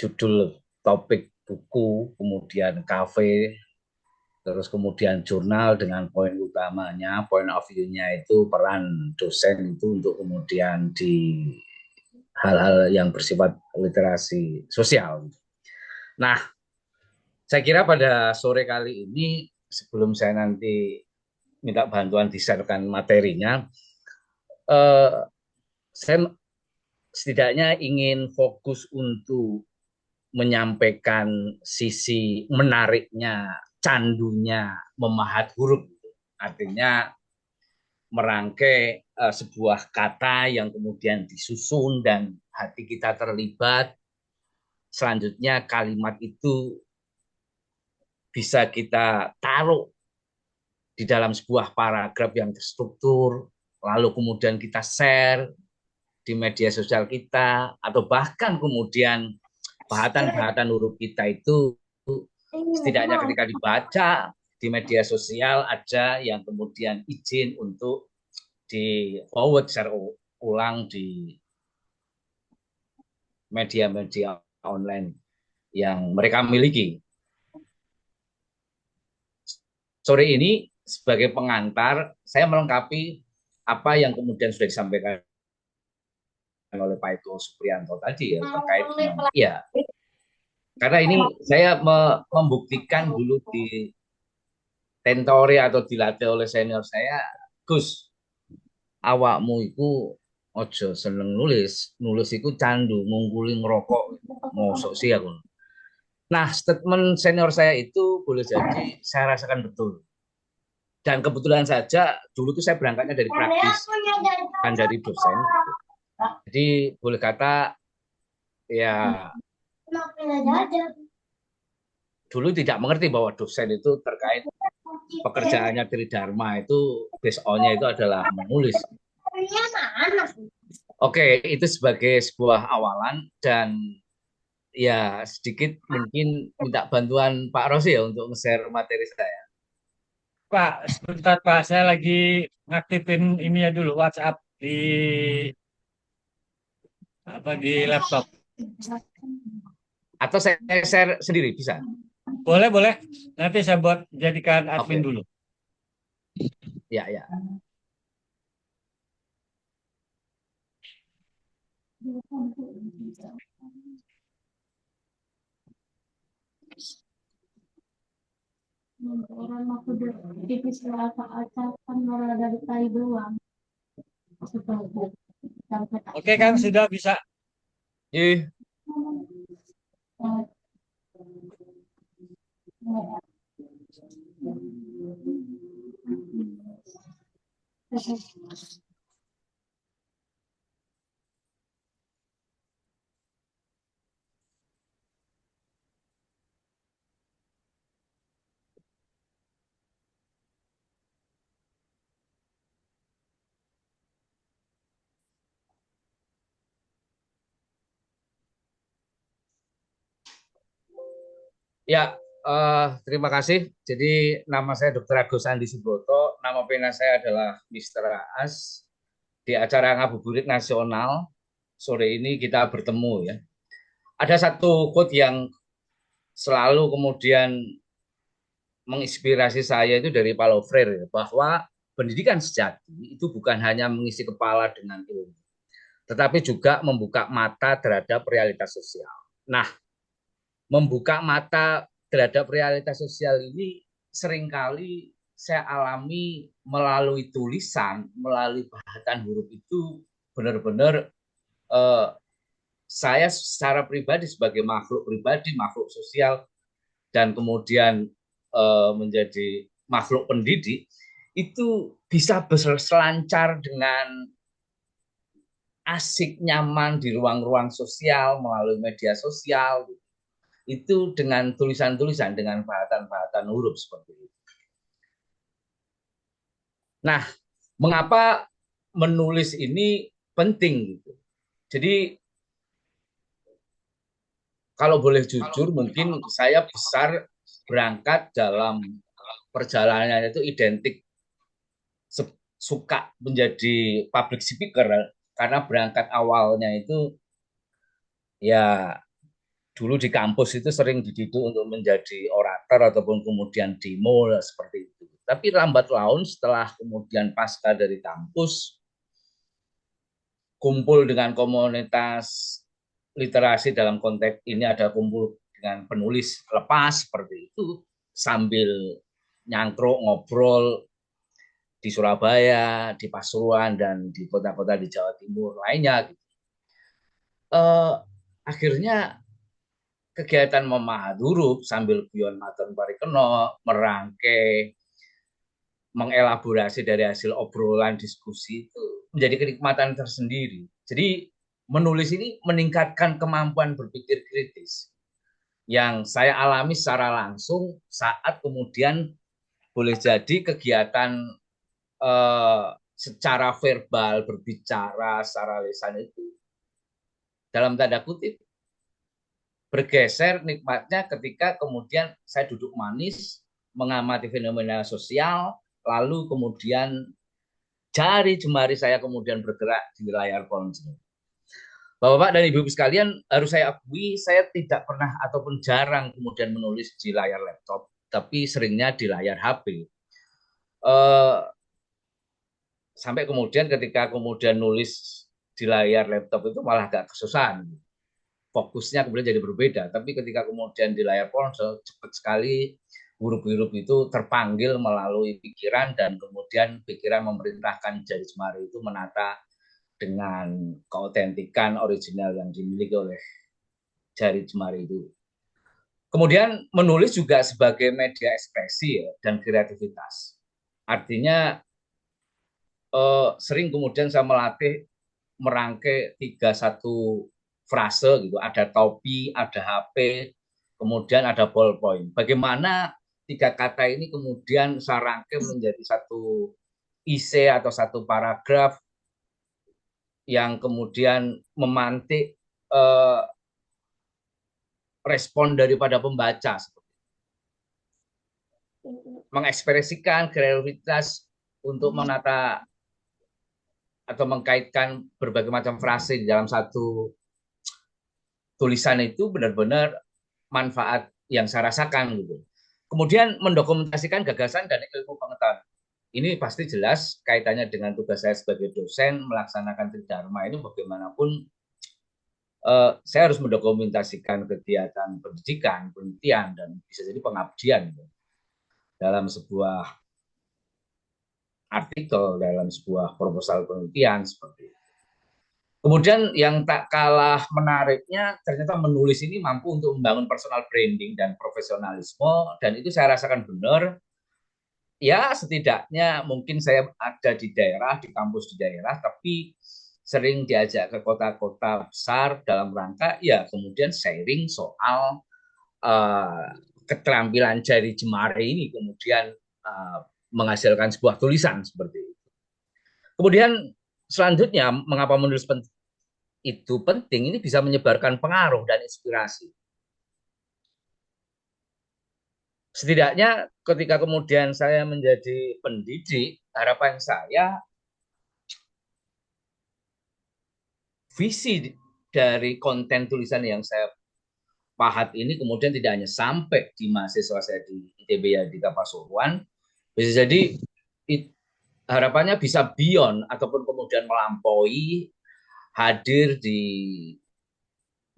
judul topik buku, kemudian kafe, terus kemudian jurnal dengan poin utamanya, point of view-nya itu peran dosen itu untuk kemudian di hal-hal yang bersifat literasi sosial. Nah, saya kira pada sore kali ini sebelum saya nanti minta bantuan di-share-kan materinya, saya setidaknya ingin fokus untuk menyampaikan sisi menariknya, candunya memahat huruf. Artinya merangkai sebuah kata yang kemudian disusun dan hati kita terlibat. Selanjutnya kalimat itu bisa kita taruh di dalam sebuah paragraf yang terstruktur, lalu kemudian kita share di media sosial kita, atau bahkan kemudian bahatan-bahatan huruf kita itu setidaknya ketika dibaca di media sosial ada yang kemudian izin untuk di forward share ulang di media-media online yang mereka miliki. Sore ini sebagai pengantar saya melengkapi apa yang kemudian sudah disampaikan oleh Pak Eko Supriyanto tadi ya terkait dengan ya. Karena ini saya membuktikan dulu di tentori atau dilatih oleh senior saya, Gus, awakmu iku ojo seneng nulis, nulis iku candu, ngungkuli ngerokok, mosok sih aku. Nah, statement senior saya itu boleh jadi saya rasakan betul. Dan kebetulan saja dulu tuh saya berangkatnya dari praktis dan dari dosen. Jadi boleh kata ya dulu tidak mengerti bahwa dosen itu terkait pekerjaannya Tridharma itu base on-nya itu adalah menulis. Oke, itu sebagai sebuah awalan dan ya sedikit mungkin minta bantuan Pak Rosi ya untuk nge-share materi saya. Pak, sebentar Pak, saya lagi ngaktifin ini ya dulu WhatsApp di laptop. Atau saya share sendiri bisa? Boleh, boleh. Nanti saya buat jadikan admin dulu. Ya, ya. Orang aku tipis acak-acakan dari tai doang. Oke, Kang, sudah bisa. Ih. Ya, terima kasih. Jadi nama saya Dr. Agus Andi Subroto, nama pena saya adalah Mr. As. Di acara Ngabuburit Nasional sore ini kita bertemu ya. Ada satu quote yang selalu kemudian menginspirasi saya itu dari Paulo Freire bahwa pendidikan sejati itu bukan hanya mengisi kepala dengan ilmu, tetapi juga membuka mata terhadap realitas sosial. Nah, membuka mata terhadap realitas sosial ini seringkali saya alami melalui tulisan, melalui bahatan huruf itu benar-benar saya secara pribadi sebagai makhluk pribadi, makhluk sosial, dan kemudian menjadi makhluk pendidik, itu bisa berselancar dengan asik, nyaman di ruang-ruang sosial, melalui media sosial, itu dengan tulisan-tulisan, dengan bahatan-bahatan huruf seperti itu. Nah, mengapa menulis ini penting gitu? Jadi kalau boleh jujur, mungkin saya besar berangkat dalam perjalanannya itu identik suka menjadi public speaker, karena berangkat awalnya itu ya dulu di kampus itu sering dididik untuk menjadi orator ataupun kemudian demo seperti itu. Tapi lambat laun setelah kemudian pasca dari kampus, kumpul dengan komunitas literasi, dalam konteks ini ada kumpul dengan penulis lepas seperti itu, sambil nyangkruk ngobrol di Surabaya, di Pasuruan, dan di kota-kota di Jawa Timur lainnya. Akhirnya kegiatan memahat huruf sambil guyon matur parikeno, merangkai, mengelaborasi dari hasil obrolan diskusi itu menjadi kenikmatan tersendiri. Jadi menulis ini meningkatkan kemampuan berpikir kritis yang saya alami secara langsung saat kemudian boleh jadi kegiatan secara verbal, berbicara secara lisan itu dalam tanda kutip bergeser nikmatnya ketika kemudian saya duduk manis mengamati fenomena sosial, lalu kemudian jari jemari saya kemudian bergerak di layar ponsel. Bapak-bapak dan ibu-ibu sekalian, harus saya akui saya tidak pernah ataupun jarang kemudian menulis di layar laptop, tapi seringnya di layar HP. Sampai kemudian ketika kemudian nulis di layar laptop itu malah agak kesusahan. Fokusnya kemudian jadi berbeda. Tapi ketika kemudian di layar ponsel, cepat sekali huruf-huruf itu terpanggil melalui pikiran, dan kemudian pikiran memerintahkan jari jemari itu menata dengan keautentikan original yang dimiliki oleh jari jemari itu. Kemudian menulis juga sebagai media ekspresi ya, dan kreativitas. Artinya sering kemudian saya melatih merangkai 31 frase gitu, ada topi, ada HP, kemudian ada ballpoint. Bagaimana 3 kata ini kemudian saya rangkai menjadi satu isi atau satu paragraf yang kemudian memantik respon daripada pembaca, mengekspresikan kreativitas untuk menata atau mengkaitkan berbagai macam frase di dalam satu tulisan itu benar-benar manfaat yang saya rasakan gitu. Kemudian mendokumentasikan gagasan dan ilmu pengetahuan. Ini pasti jelas kaitannya dengan tugas saya sebagai dosen melaksanakan tridharma ini. Bagaimanapun saya harus mendokumentasikan kegiatan pendidikan, penelitian, dan bisa jadi pengabdian gitu, dalam sebuah artikel, dalam sebuah proposal penelitian seperti itu. Kemudian yang tak kalah menariknya, ternyata menulis ini mampu untuk membangun personal branding dan profesionalisme, dan itu saya rasakan benar. Ya, setidaknya mungkin saya ada di daerah, di kampus di daerah, tapi sering diajak ke kota-kota besar dalam rangka ya kemudian sharing soal keterampilan jari jemari ini kemudian menghasilkan sebuah tulisan seperti itu. Kemudian selanjutnya, mengapa menulis itu penting? Ini bisa menyebarkan pengaruh dan inspirasi. Setidaknya ketika kemudian saya menjadi pendidik, harapan saya visi dari konten tulisan yang saya pahat ini kemudian tidak hanya sampai di mahasiswa saya di ITB ya di Pasuruan, bisa jadi harapannya bisa beyond ataupun kemudian melampaui hadir di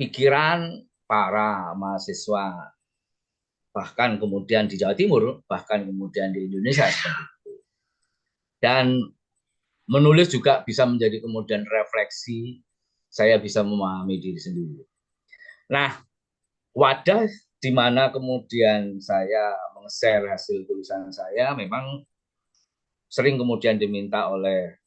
pikiran para mahasiswa, bahkan kemudian di Jawa Timur, bahkan kemudian di Indonesia seperti itu. Dan menulis juga bisa menjadi kemudian refleksi, saya bisa memahami diri sendiri. Nah, wadah di mana kemudian saya meng-share hasil tulisan saya memang sering kemudian diminta oleh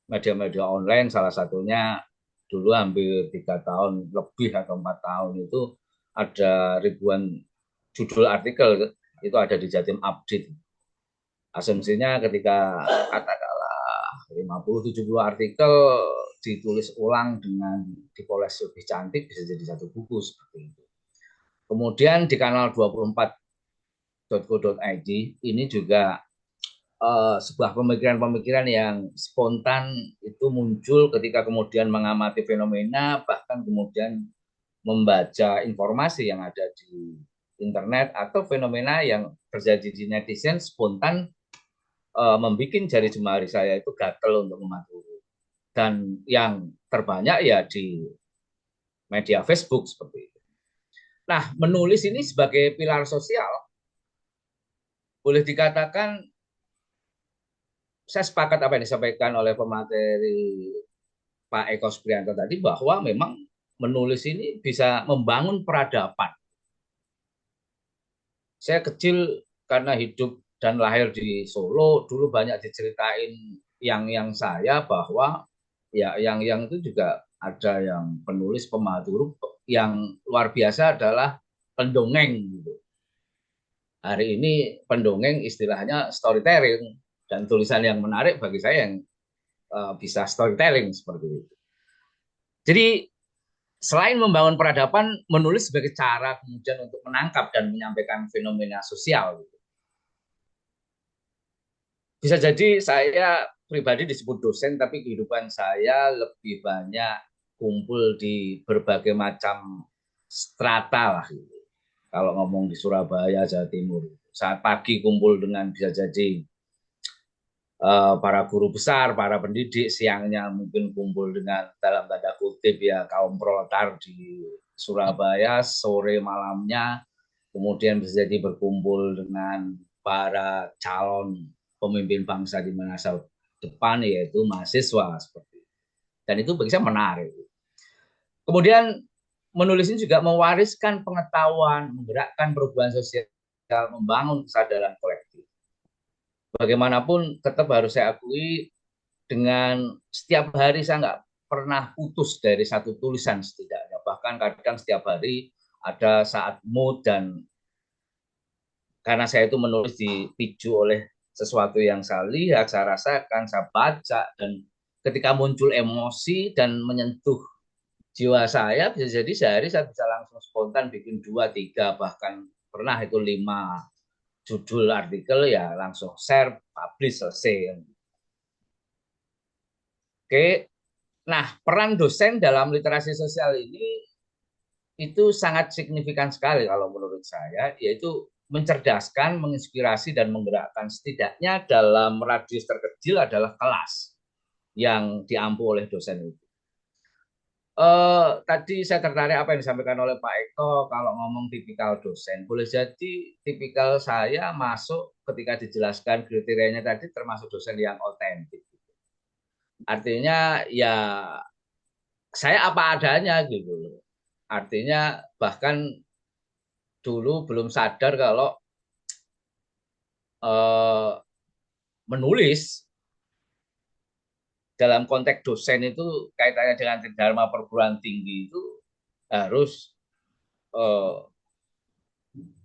media-media online, salah satunya dulu hampir 3 tahun lebih atau 4 tahun itu ada ribuan judul artikel itu ada di Jatim Update. Asumsinya ketika katakanlah 50-70 artikel ditulis ulang dengan dipoles lebih cantik bisa jadi satu buku seperti itu. Kemudian di kanal 24.co.id ini juga sebuah pemikiran-pemikiran yang spontan itu muncul ketika kemudian mengamati fenomena, bahkan kemudian membaca informasi yang ada di internet atau fenomena yang terjadi di netizen, spontan membuat jari jemari saya itu gatel untuk mematuhi. Dan yang terbanyak ya di media Facebook seperti itu. Nah, menulis ini sebagai pilar sosial, boleh dikatakan saya sepakat apa yang disampaikan oleh pemateri Pak Eko Supriyanto tadi, bahwa memang menulis ini bisa membangun peradaban. Saya kecil karena hidup dan lahir di Solo, dulu banyak diceritain yang saya bahwa ya yang itu juga ada yang penulis pemahat huruf yang luar biasa adalah pendongeng gitu. Hari ini pendongeng istilahnya storytelling, dan tulisan yang menarik bagi saya yang bisa storytelling seperti itu. Jadi selain membangun peradaban, menulis sebagai cara kemudian untuk menangkap dan menyampaikan fenomena sosial. Bisa jadi saya pribadi disebut dosen, tapi kehidupan saya lebih banyak kumpul di berbagai macam strata lah. Gitu. Kalau ngomong di Surabaya, Jawa Timur, saat pagi kumpul dengan bisa jadi para guru besar, para pendidik, siangnya mungkin kumpul dengan dalam tanda kutip ya kaum proletar di Surabaya, sore malamnya kemudian bisa jadi berkumpul dengan para calon pemimpin bangsa di masa depan, yaitu mahasiswa seperti itu. Dan itu bagi saya menarik. Kemudian menulis ini juga mewariskan pengetahuan, menggerakkan perubahan sosial, membangun kesadaran kolektif. Bagaimanapun tetap harus saya akui, dengan setiap hari saya nggak pernah putus dari satu tulisan setidaknya. Bahkan kadang setiap hari ada saat mood, dan karena saya itu menulis dipicu oleh sesuatu yang saya lihat, saya rasakan, saya baca, dan ketika muncul emosi dan menyentuh jiwa saya, bisa jadi sehari saya bisa langsung spontan bikin 2, 3, bahkan pernah itu 5 judul artikel, ya langsung share, publish, selesai. Oke, nah peran dosen dalam literasi sosial ini itu sangat signifikan sekali kalau menurut saya, yaitu mencerdaskan, menginspirasi, dan menggerakkan. Setidaknya dalam radius terkecil adalah kelas yang diampu oleh dosen itu. Tadi saya tertarik apa yang disampaikan oleh Pak Eko kalau ngomong tipikal dosen. Boleh jadi tipikal saya masuk ketika dijelaskan kriterianya tadi termasuk dosen yang otentik. Artinya ya saya apa adanya gitu. Artinya bahkan dulu belum sadar kalau menulis dalam konteks dosen itu kaitannya dengan dharma perguruan tinggi itu harus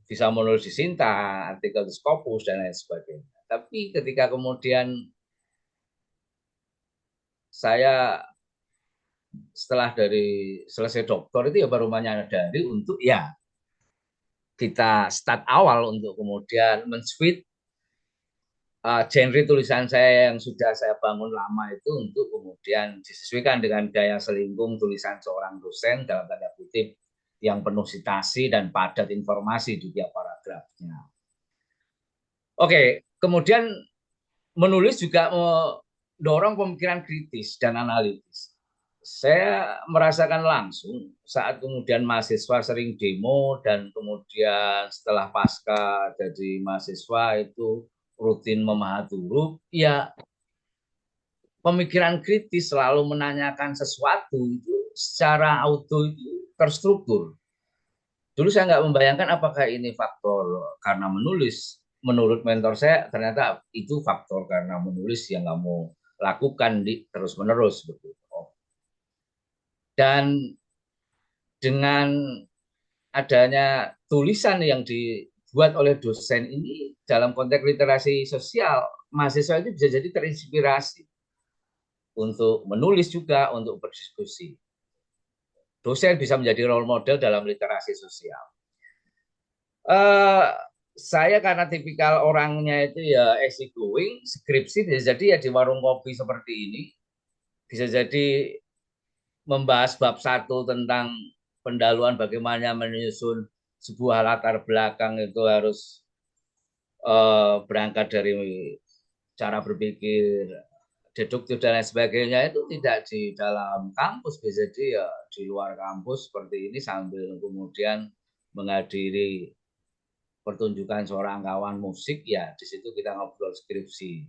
bisa menulis di Sinta, artikel di Scopus, dan lain sebagainya. Tapi ketika kemudian saya setelah dari selesai doktor itu ya baru menyadari untuk ya kita start awal untuk kemudian men-switch genre tulisan saya yang sudah saya bangun lama itu untuk kemudian disesuaikan dengan gaya selingkung tulisan seorang dosen dalam tanda kutip yang penuh citasi dan padat informasi di tiap paragrafnya. Oke, kemudian menulis juga mendorong pemikiran kritis dan analitis. Saya merasakan langsung saat kemudian mahasiswa sering demo dan kemudian setelah pasca jadi mahasiswa itu rutin memahat huruf, ya pemikiran kritis selalu menanyakan sesuatu itu secara auto itu terstruktur. Dulu saya nggak membayangkan apakah ini faktor karena menulis. Menurut mentor saya ternyata itu faktor karena menulis yang nggak mau lakukan terus-menerus begitu. Dan dengan adanya tulisan yang dibuat oleh dosen ini dalam konteks literasi sosial, mahasiswa itu bisa jadi terinspirasi untuk menulis juga, untuk berdiskusi. Dosen bisa menjadi role model dalam literasi sosial. Saya karena tipikal orangnya itu ya easy going, skripsi bisa jadi ya di warung kopi seperti ini, bisa jadi membahas bab 1 tentang pendahuluan bagaimana menyusun sebuah latar belakang itu harus berangkat dari cara berpikir deduktif dan lain sebagainya, itu tidak di dalam kampus, bisa jadi ya di luar kampus seperti ini sambil kemudian menghadiri pertunjukan seorang kawan musik, ya di situ kita ngobrol skripsi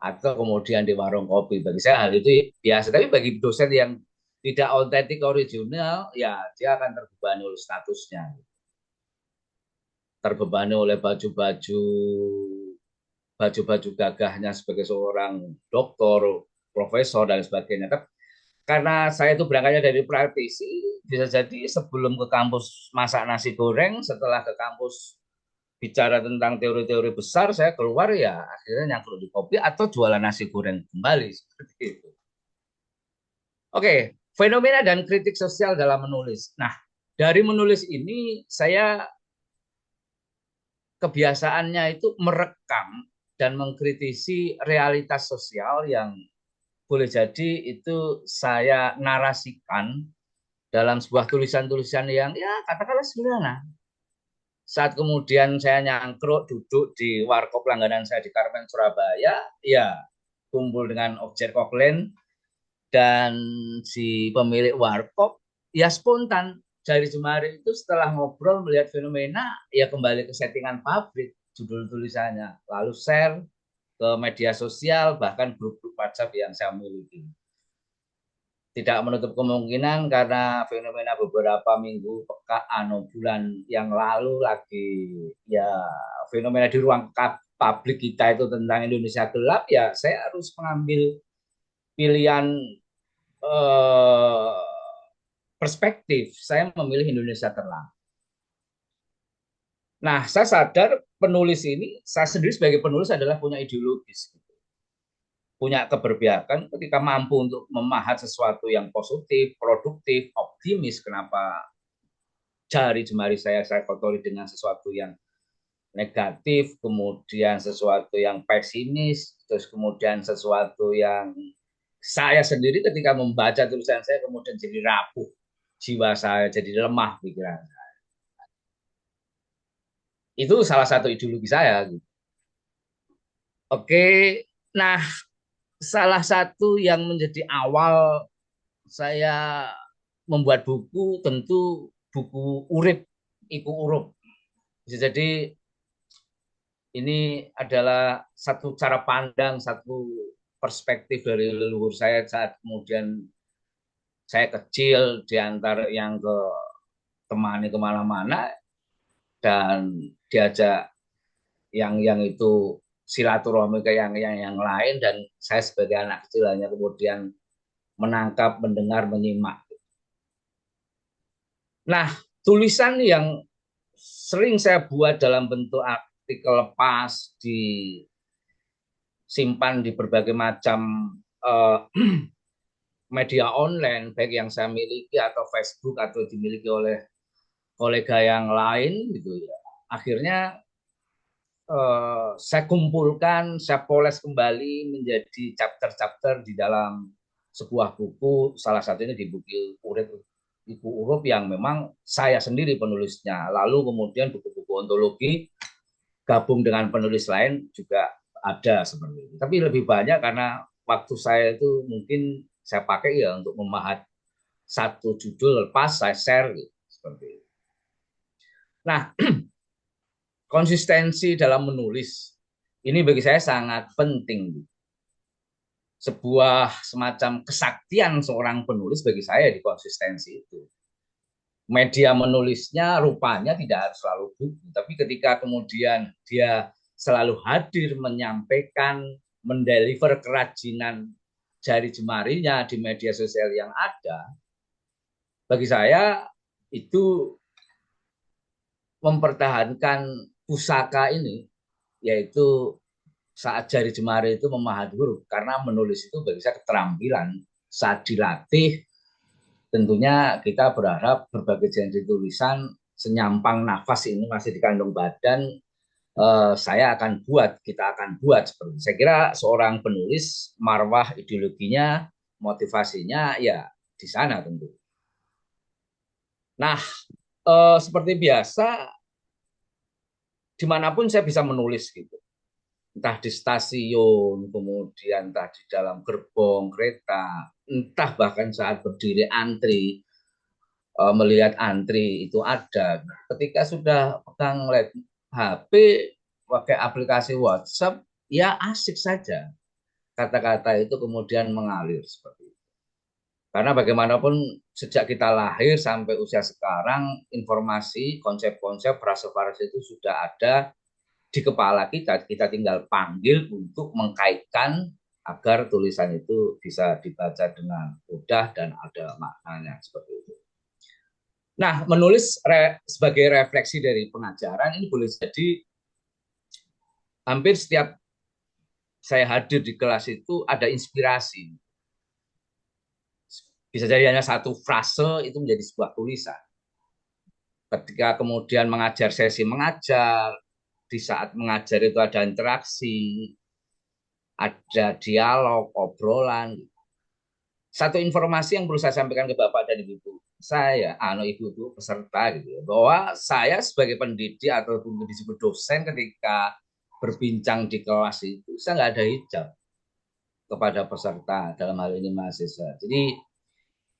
atau kemudian di warung kopi. Bagi saya hal itu biasa, tapi bagi dosen yang tidak autentik original, ya dia akan terbebani oleh statusnya, terbebani oleh baju-baju gagahnya sebagai seorang doktor, profesor dan sebagainya. Karena saya itu berangkatnya dari praktisi, bisa jadi sebelum ke kampus masak nasi goreng, setelah ke kampus bicara tentang teori-teori besar, saya keluar ya akhirnya nyangkut di kopi atau jualan nasi goreng kembali seperti itu. Oke, fenomena dan kritik sosial dalam menulis. Nah, dari menulis ini saya kebiasaannya itu merekam dan mengkritisi realitas sosial yang boleh jadi itu saya narasikan dalam sebuah tulisan-tulisan yang ya katakanlah sederhana. Saat kemudian saya nyangkruk duduk di warkop langganan saya di Karmen, Surabaya, ya kumpul dengan objek koklen dan si pemilik warkop, ya spontan jari jemari itu setelah ngobrol melihat fenomena, ya kembali ke settingan pabrik, judul tulisannya, lalu share ke media sosial, bahkan grup-grup WhatsApp yang saya miliki. Tidak menutup kemungkinan karena fenomena beberapa minggu, pekan, bulan yang lalu lagi, ya fenomena di ruang publik kita itu tentang Indonesia gelap, ya saya harus mengambil pilihan perspektif. Saya memilih Indonesia terang. Nah, saya sadar penulis ini, saya sendiri sebagai penulis adalah punya ideologis, punya keberpihakan ketika mampu untuk memahat sesuatu yang positif, produktif, optimis. Kenapa jari jemari saya kotori dengan sesuatu yang negatif, kemudian sesuatu yang pesimis, terus kemudian sesuatu yang saya sendiri ketika membaca tulisan saya kemudian jadi rapuh, jiwa saya jadi lemah pikiran saya. Itu salah satu ideologi saya. Oke, nah salah satu yang menjadi awal saya membuat buku tentu buku urip iku urup. Jadi ini adalah satu cara pandang, satu perspektif dari leluhur saya saat kemudian saya kecil diantar yang ke temani kemana-mana dan diajak yang itu silaturahmi ke yang lain, dan saya sebagai anak kecil hanya kemudian menangkap, mendengar, menyimak. Nah, tulisan yang sering saya buat dalam bentuk artikel lepas, disimpan di berbagai macam media online, baik yang saya miliki atau Facebook atau dimiliki oleh kolega yang lain gitu ya. Akhirnya saya kumpulkan, saya poles kembali menjadi chapter-chapter di dalam sebuah buku, salah satunya di buku Iku Urup yang memang saya sendiri penulisnya. Lalu kemudian buku-buku ontologi gabung dengan penulis lain juga ada seperti itu. Tapi lebih banyak karena waktu saya itu mungkin saya pakai ya untuk memahat satu judul lepas saya share gitu, seperti itu. Nah, konsistensi dalam menulis ini bagi saya sangat penting. Sebuah semacam kesaktian seorang penulis bagi saya di konsistensi itu. Media menulisnya rupanya tidak harus selalu buku, tapi ketika kemudian dia selalu hadir menyampaikan, mendeliver kerajinan jari jemarinya di media sosial yang ada, bagi saya itu mempertahankan pusaka ini, yaitu saat jari jemari itu memahami huruf, karena menulis itu bagi saya keterampilan. Saat dilatih, tentunya kita berharap berbagai genre tulisan senyampang nafas ini masih di kantong badan, saya akan buat, kita akan buat seperti itu. Saya kira seorang penulis marwah ideologinya, motivasinya ya di sana tentu. Nah, seperti biasa dimanapun saya bisa menulis gitu, entah di stasiun, kemudian entah di dalam gerbong kereta, entah bahkan saat berdiri antri, melihat antri itu ada. Ketika sudah pegang HP, pakai aplikasi WhatsApp, ya asik saja. Kata-kata itu kemudian mengalir seperti itu. Karena bagaimanapun sejak kita lahir sampai usia sekarang, informasi, konsep-konsep, frase-frase itu sudah ada di kepala kita, kita tinggal panggil untuk mengkaitkan agar tulisan itu bisa dibaca dengan mudah dan ada maknanya seperti itu. Nah, menulis sebagai refleksi dari pengajaran ini boleh jadi hampir setiap saya hadir di kelas itu ada inspirasi. Bisa jadi hanya satu frase itu menjadi sebuah tulisan. Ketika kemudian mengajar sesi mengajar, di saat mengajar itu ada interaksi, ada dialog, obrolan. Satu informasi yang perlu saya sampaikan ke Bapak dan Ibu saya, ibu-ibu peserta gitu ya, bahwa saya sebagai pendidik atau disebut dosen ketika berbincang di kelas itu, saya nggak ada hijab kepada peserta, dalam hal ini mahasiswa. Jadi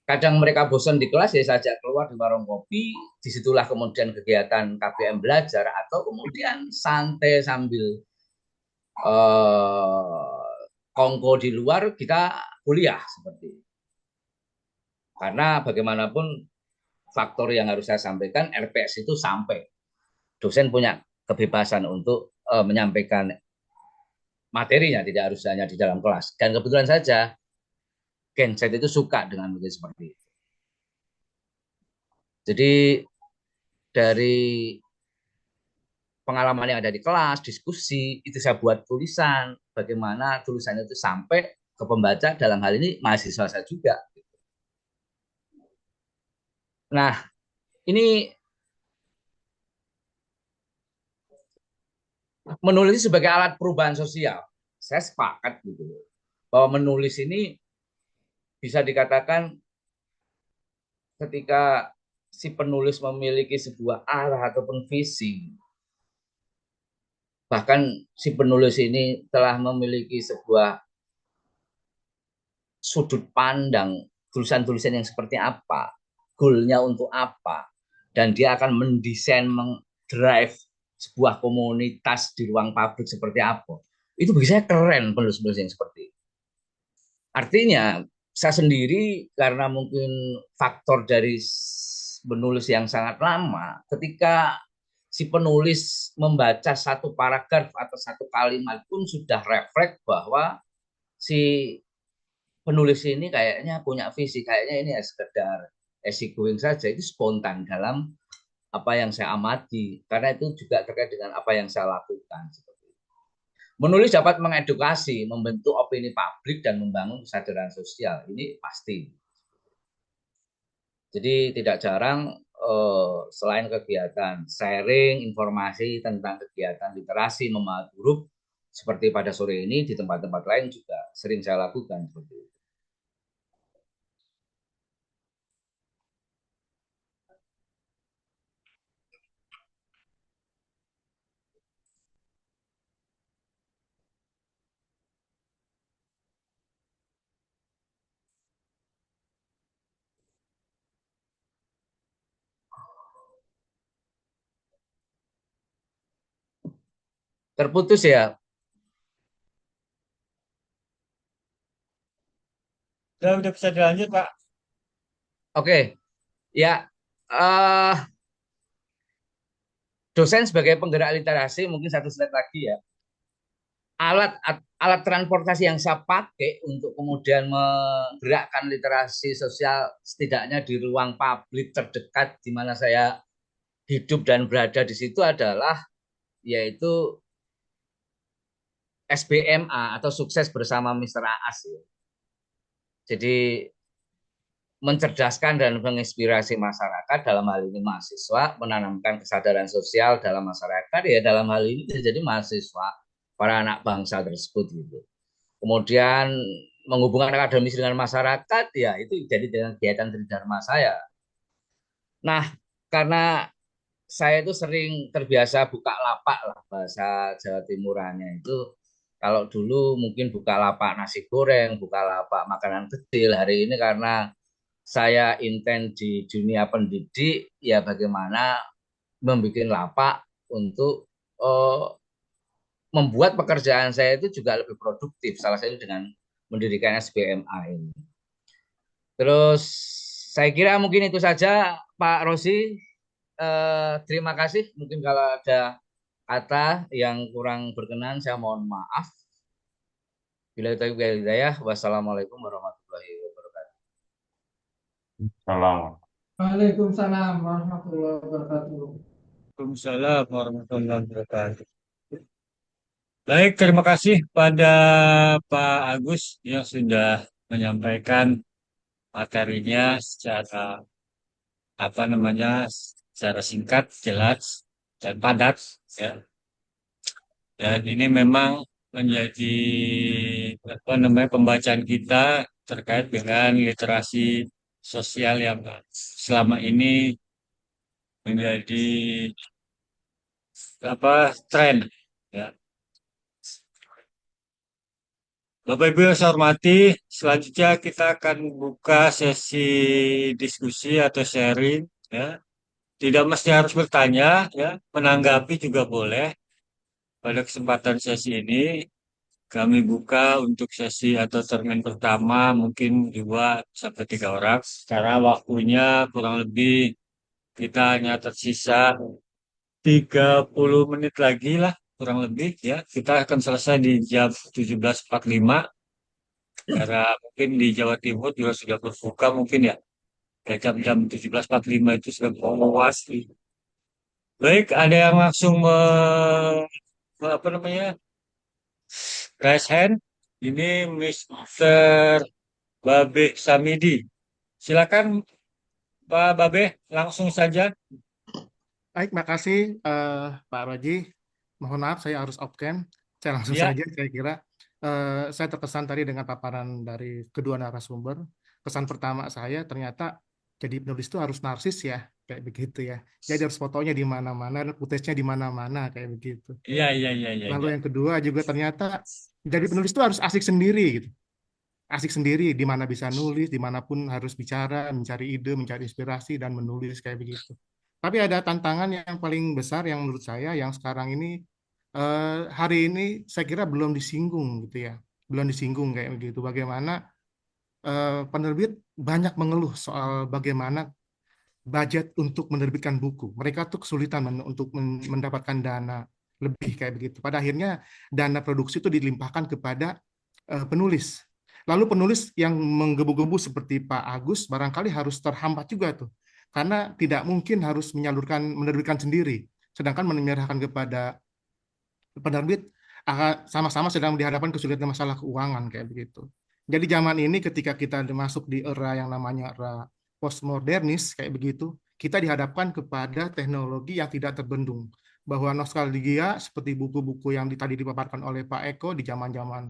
kadang mereka bosan di kelas, ya saja keluar di warung kopi, disitulah kemudian kegiatan KBM belajar, atau kemudian santai sambil kongko di luar, kita kuliah seperti itu. Karena bagaimanapun faktor yang harus saya sampaikan, RPS itu sampai. Dosen punya kebebasan untuk menyampaikan materinya, tidak harus hanya di dalam kelas. Dan kebetulan saja, Genset itu suka dengan begitu seperti itu. Jadi dari pengalaman yang ada di kelas, diskusi, itu saya buat tulisan, bagaimana tulisan itu sampai ke pembaca, dalam hal ini mahasiswa saya juga. Nah, ini menulis sebagai alat perubahan sosial. Saya sepakat gitu, bahwa menulis ini bisa dikatakan ketika si penulis memiliki sebuah arah ataupun visi, bahkan si penulis ini telah memiliki sebuah sudut pandang tulisan-tulisan yang seperti apa, goalnya untuk apa, dan dia akan mendesain, mendrive sebuah komunitas di ruang publik seperti apa. Itu bagi saya keren penulis-penulis yang seperti itu. Artinya saya sendiri karena mungkin faktor dari menulis yang sangat lama, ketika si penulis membaca satu paragraf atau satu kalimat pun sudah refleks bahwa si penulis ini kayaknya punya visi, kayaknya ini ya sekedar easy going saja, itu spontan dalam apa yang saya amati, karena itu juga terkait dengan apa yang saya lakukan. Menulis dapat mengedukasi, membentuk opini publik, dan membangun kesadaran sosial. Ini pasti. Jadi tidak jarang selain kegiatan sharing informasi tentang kegiatan literasi memahami huruf, seperti pada sore ini, di tempat-tempat lain juga sering saya lakukan seperti itu. Terputus ya. Udah bisa dilanjut, Pak. Oke, ya. eh Dosen sebagai penggerak literasi, mungkin satu slide lagi ya. Alat transportasi yang saya pakai untuk kemudian menggerakkan literasi sosial setidaknya di ruang publik terdekat di mana saya hidup dan berada di situ adalah yaitu SBMA atau Sukses Bersama Mr. Aas. Jadi mencerdaskan dan menginspirasi masyarakat, dalam hal ini mahasiswa, menanamkan kesadaran sosial dalam masyarakat, ya dalam hal ini bisa jadi mahasiswa, para anak bangsa tersebut gitu. Kemudian menghubungkan akademis dengan masyarakat, ya itu jadi dengan kegiatan tridharma saya. Nah, karena saya itu sering terbiasa buka lapak lah, bahasa Jawa Timurannya itu. Kalau dulu mungkin buka lapak nasi goreng, buka lapak makanan kecil. Hari ini karena saya intent di dunia pendidik, ya bagaimana membuat lapak untuk membuat pekerjaan saya itu juga lebih produktif. Salah satunya dengan mendirikan SBMA ini. Terus saya kira mungkin itu saja Pak Rosi. Terima kasih. Mungkin kalau ada kata yang kurang berkenan, saya mohon maaf. Bila itu hidayah, wassalamualaikum warahmatullahi wabarakatuh. Salam. Waalaikumsalam warahmatullahi wabarakatuh. Waalaikumsalam warahmatullahi wabarakatuh. Baik, terima kasih pada Pak Agus yang sudah menyampaikan materinya secara secara singkat, jelas, dan padat, ya. Dan ini memang menjadi pembacaan kita terkait dengan literasi sosial yang selama ini menjadi tren, ya. Bapak Ibu yang saya hormati, selanjutnya kita akan buka sesi diskusi atau sharing, ya. Tidak mesti harus bertanya, ya, menanggapi juga boleh. Pada kesempatan sesi ini kami buka untuk sesi atau termin pertama mungkin 2 sampai 3 orang. Karena waktunya kurang lebih kita hanya tersisa 30 menit lagi lah, kurang lebih, ya. Kita akan selesai di jam 17.45. Karena mungkin di Jawa Timur juga sudah berbuka mungkin, ya. Jam-jam 17.45 itu sudah puas. Baik, ada yang langsung raise hand. Ini Mr. Babe Samidi. Silakan Pak Babe, langsung saja. Baik, makasih Pak Roji. Mohon maaf saya harus off cam. Saya langsung Ya. saja, saya kira. Saya terkesan tadi dengan paparan dari kedua narasumber. Kesan pertama saya ternyata jadi penulis itu harus narsis ya, kayak begitu ya. Jadi harus fotonya di mana-mana, footage-nya di mana-mana, kayak begitu. Iya. Lalu yang kedua juga ternyata jadi penulis itu harus asik sendiri gitu. Asik sendiri, di mana bisa nulis, dimanapun harus bicara, mencari ide, mencari inspirasi, dan menulis kayak begitu. Tapi ada tantangan yang paling besar yang menurut saya yang sekarang ini hari ini saya kira belum disinggung gitu ya, belum disinggung kayak begitu. Bagaimana penerbit banyak mengeluh soal bagaimana budget untuk menerbitkan buku. Mereka tuh kesulitan untuk mendapatkan dana lebih kayak begitu. Pada akhirnya dana produksi itu dilimpahkan kepada penulis. Lalu penulis yang menggebu-gebu seperti Pak Agus barangkali harus terhambat juga tuh. Karena tidak mungkin harus menerbitkan sendiri. Sedangkan menyerahkan kepada penerbit sama-sama sedang dihadapkan kesulitan masalah keuangan kayak begitu. Jadi zaman ini ketika kita masuk di era yang namanya era postmodernis kayak begitu, kita dihadapkan kepada teknologi yang tidak terbendung. Bahwa nostalgia seperti buku-buku yang tadi dipaparkan oleh Pak Eko di zaman-zaman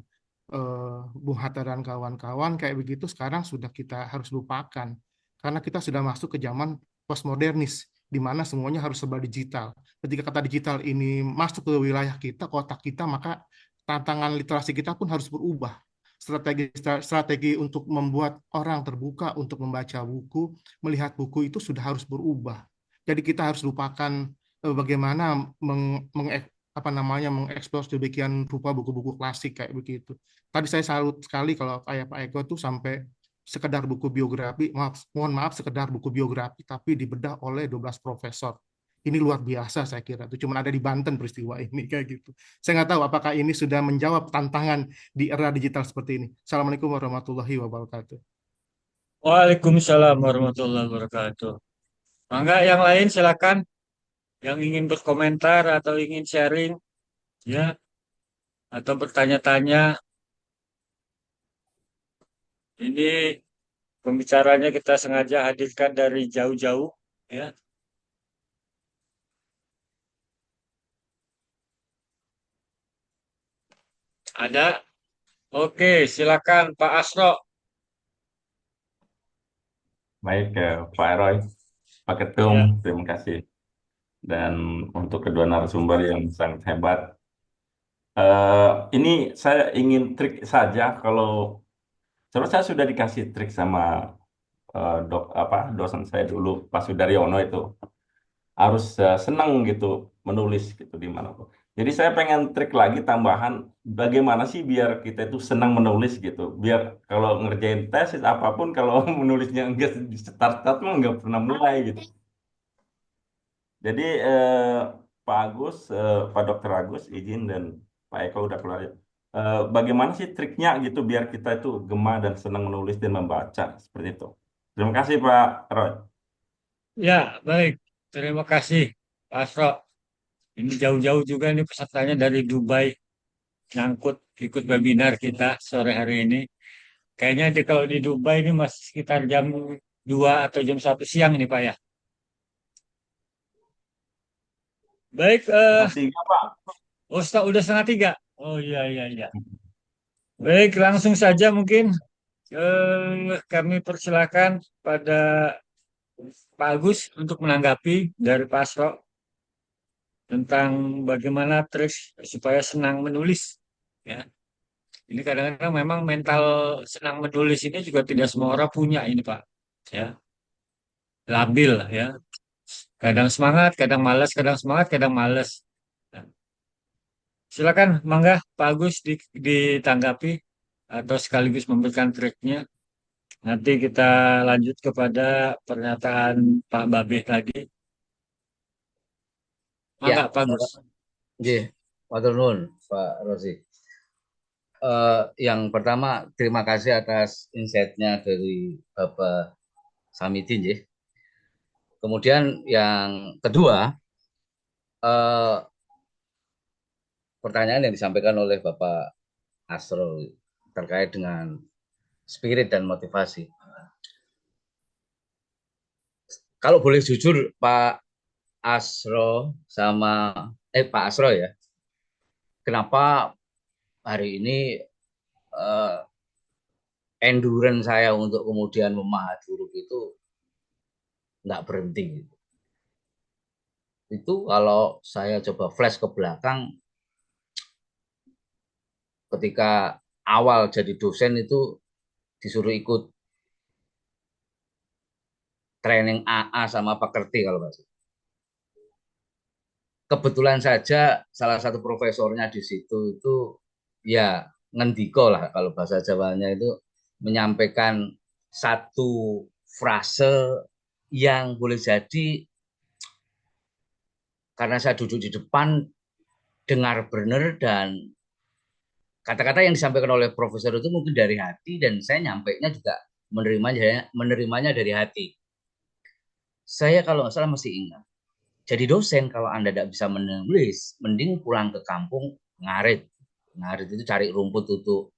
Bung Hatta dan kawan-kawan kayak begitu sekarang sudah kita harus lupakan. Karena kita sudah masuk ke zaman postmodernis di mana semuanya harus serba digital. Ketika kata digital ini masuk ke wilayah kita, kotak kita, maka tantangan literasi kita pun harus berubah. Strategi untuk membuat orang terbuka untuk membaca buku, melihat buku itu sudah harus berubah. Jadi kita harus lupakan bagaimana apa namanya mengeksplor demikian rupa buku-buku klasik kayak begitu. Tadi saya salut sekali kalau kayak Pak Eko tuh sampai sekedar buku biografi, mohon maaf sekedar buku biografi tapi dibedah oleh 12 profesor. Ini luar biasa saya kira. Itu cuma ada di Banten peristiwa ini kayak gitu. Saya nggak tahu apakah ini sudah menjawab tantangan di era digital seperti ini. Assalamualaikum warahmatullahi wabarakatuh. Waalaikumsalam warahmatullahi wabarakatuh. Mangga yang lain silakan yang ingin berkomentar atau ingin sharing ya atau bertanya-tanya. Ini pembicaranya kita sengaja hadirkan dari jauh-jauh ya. Ada? Oke, silakan Pak Asro. Baik, Pak Roy, Pak Ketum, Ya. terima kasih. Dan untuk kedua narasumber yang sangat hebat. Ini saya ingin trik saja kalau sebenarnya saya sudah dikasih trik sama dosen saya dulu Pak Sudaryono itu harus senang gitu menulis gitu di mana pun. Jadi saya pengen trik lagi tambahan bagaimana sih biar kita itu senang menulis gitu. Biar kalau ngerjain tesis apapun kalau menulisnya enggak di start mah enggak pernah mulai gitu. Jadi Pak Agus, Pak Dokter Agus izin dan Pak Eko udah keluar ya. Bagaimana sih triknya gitu biar kita itu gemar dan senang menulis dan membaca seperti itu. Terima kasih Pak Roy. Ya, baik. Terima kasih Pak Asro. Ini jauh-jauh juga nih pesertanya dari Dubai nyangkut ikut webinar kita sore hari ini. Kayaknya kalau di Dubai ini masih sekitar jam 2 atau jam 1 siang nih Pak ya. Baik, Tiga Pak. udah setengah 3. Oh iya, iya, iya. Baik, langsung saja mungkin kami persilakan pada Pak Agus untuk menanggapi dari Pak Asro tentang bagaimana trik supaya senang menulis. Ya, ini kadang-kadang memang mental senang menulis ini juga tidak semua orang punya ini Pak. Ya, labil ya. Kadang semangat, kadang malas, kadang semangat, kadang malas. Nah, silakan, mangga Pak Agus ditanggapi atau sekaligus memberikan triknya. Nanti kita lanjut kepada pernyataan Pak Babe tadi. Mangga Ya, Pak Agus. nggih, matur nuwun Pak Rosi. Yang pertama terima kasih atas insight-nya dari Bapak Samidin ya. Kemudian yang kedua, eh, pertanyaan yang disampaikan oleh Bapak Asro terkait dengan spirit dan motivasi. Kalau boleh jujur Pak Asro sama Pak Asro ya, kenapa hari ini endurance saya untuk kemudian memahami huruf itu nggak berhenti gitu. Itu kalau saya coba flash ke belakang ketika awal jadi dosen itu disuruh ikut training AA sama Pekerti kalau nggak salah. Kebetulan saja salah satu profesornya di situ itu ya ngendiko lah kalau bahasa Jawanya itu menyampaikan satu frase yang boleh jadi karena saya duduk di depan dengar benar dan kata-kata yang disampaikan oleh profesor itu mungkin dari hati dan saya nyampainya juga menerimanya dari hati. Saya kalau nggak salah masih ingat. Jadi dosen kalau Anda tidak bisa menulis, mending pulang ke kampung ngarit. Ngarit itu cari rumput untuk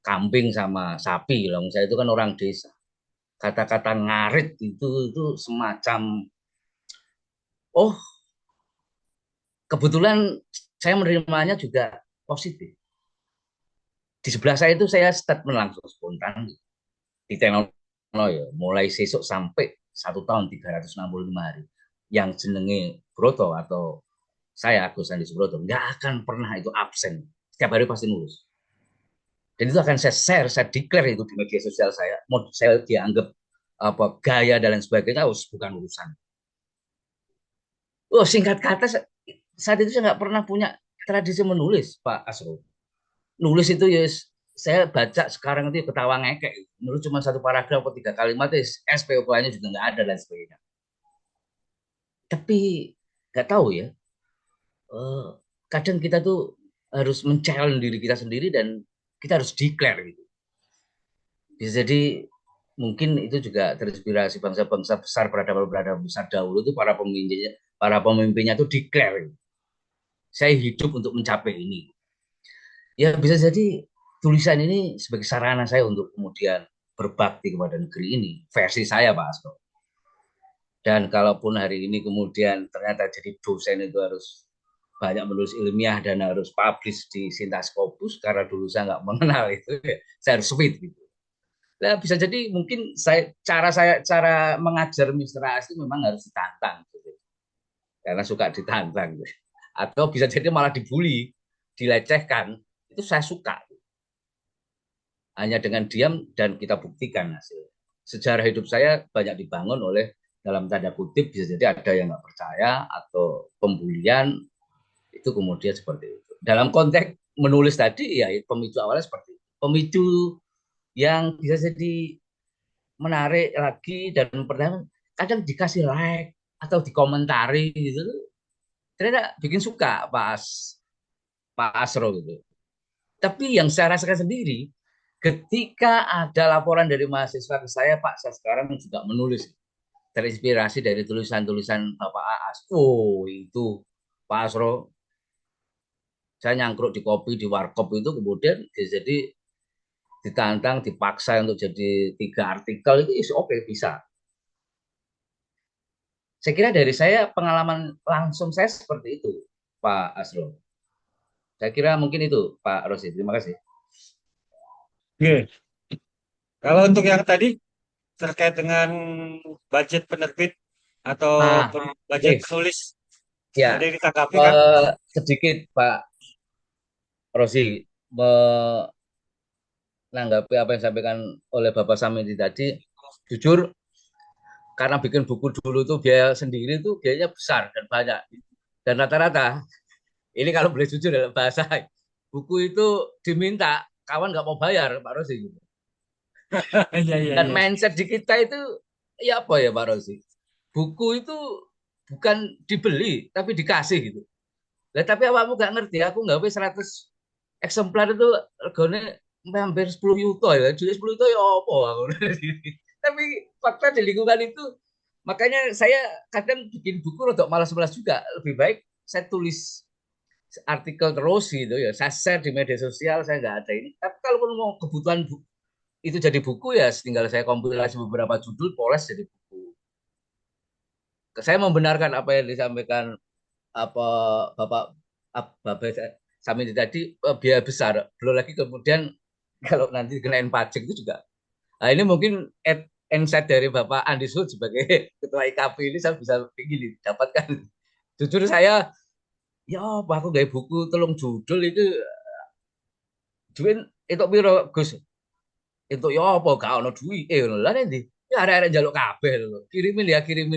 kambing sama sapi. Lah saya itu kan orang desa. Kata-kata ngarit itu semacam oh, kebetulan saya menerimanya juga positif. Di sebelah saya itu saya statement langsung spontan di teknologi ya, mulai sesuk sampai 1 tahun 365 hari yang jenenge Broto atau saya Agus Andi Subroto nggak akan pernah itu absen, setiap hari pasti nulis dan itu akan saya share, saya declare itu di media sosial saya, mau saya dianggap apa gaya dan lain sebagainya bukan urusan. Singkat kata saat itu saya nggak pernah punya tradisi menulis, Pak Asro. Nulis itu ya saya baca sekarang itu ketawa ngekek. Nulis cuma satu paragraf atau 3 kalimat, SPOK-nya juga nggak ada dan sebagainya. Tapi nggak tahu ya, kadang kita tuh harus men-challenge diri kita sendiri dan kita harus declare gitu. Bisa jadi mungkin itu juga terinspirasi bangsa-bangsa besar, peradaban-peradaban besar dahulu itu para pemimpinnya tuh declare. Saya hidup untuk mencapai ini. Ya bisa jadi tulisan ini sebagai sarana saya untuk kemudian berbakti kepada negeri ini. Versi saya, Pak Asto. Dan kalaupun hari ini kemudian ternyata jadi dosen itu harus banyak menulis ilmiah dan harus publish di Sinta Scopus karena dulu saya nggak mengenal itu, saya harus sweet gitu. Nah, bisa jadi mungkin cara mengajar Mr. Asli memang harus ditantang gitu. Karena suka ditantang gitu. Atau bisa jadi malah dibully, dilecehkan, itu saya suka. Hanya dengan diam dan kita buktikan hasil. Sejarah hidup saya banyak dibangun oleh dalam tanda kutip bisa jadi ada yang nggak percaya atau pembulian, itu kemudian seperti itu. Dalam konteks menulis tadi ya pemicu awalnya seperti itu. Pemicu yang bisa jadi menarik lagi dan pertama kadang dikasih like atau dikomentari gitu, ternyata bikin suka Pak Asro gitu. Tapi yang saya rasakan sendiri, ketika ada laporan dari mahasiswa ke saya, Pak, saya sekarang juga menulis, terinspirasi dari tulisan-tulisan Bapak Aas. Oh, itu Pak Asro, saya nyangkruk di kopi, di warkop itu, kemudian jadi ditantang, dipaksa untuk jadi 3 artikel, itu oke, bisa. Saya kira dari saya, pengalaman langsung saya seperti itu, Pak Asro. Saya kira mungkin itu, Pak Rosi. Terima kasih. Oke. Kalau untuk yang tadi terkait dengan budget penerbit atau budget penulis, Ya, ada yang ditanggapi kan? sedikit Pak Rosi menanggapi apa yang disampaikan oleh Bapak Samidi tadi. Jujur, karena bikin buku dulu tuh biaya sendiri tuh biayanya besar dan banyak. Dan rata-rata, ini kalau boleh jujur dalam bahasa, buku itu diminta, kawan nggak mau bayar, Pak Rosi. Dan mindset di kita itu, ya apa ya Pak Rosi? Buku itu bukan dibeli, tapi dikasih gitu. Lah tapi awakmu gak ngerti, aku nggak 100 eksemplar itu regane hampir 10 juta ya. Jadi 10 juta ya apa aku. Tapi fakta di lingkungan itu, makanya saya kadang bikin buku untuk malas-malas juga. Lebih baik saya tulis artikel terus gitu ya. Saya share di media sosial, saya nggak ada ini. Tapi kalau mau kebutuhan itu jadi buku ya tinggal saya kompilasi beberapa judul, poles jadi buku. Saya membenarkan apa yang disampaikan apa Bapak Samidi tadi, biaya besar. Belum lagi kemudian kalau nanti kenain pajak itu juga. Nah, ini mungkin insight dari Bapak Andi Sud sebagai ketua IKP ini saya bisa begini dapatkan. Jujur saya, ya aku gaya buku tolong judul itu duit itu piro Gus. Itu ya apa gak ono duit lah nanti. Ya ada jaluk kabeh lho. Kirimin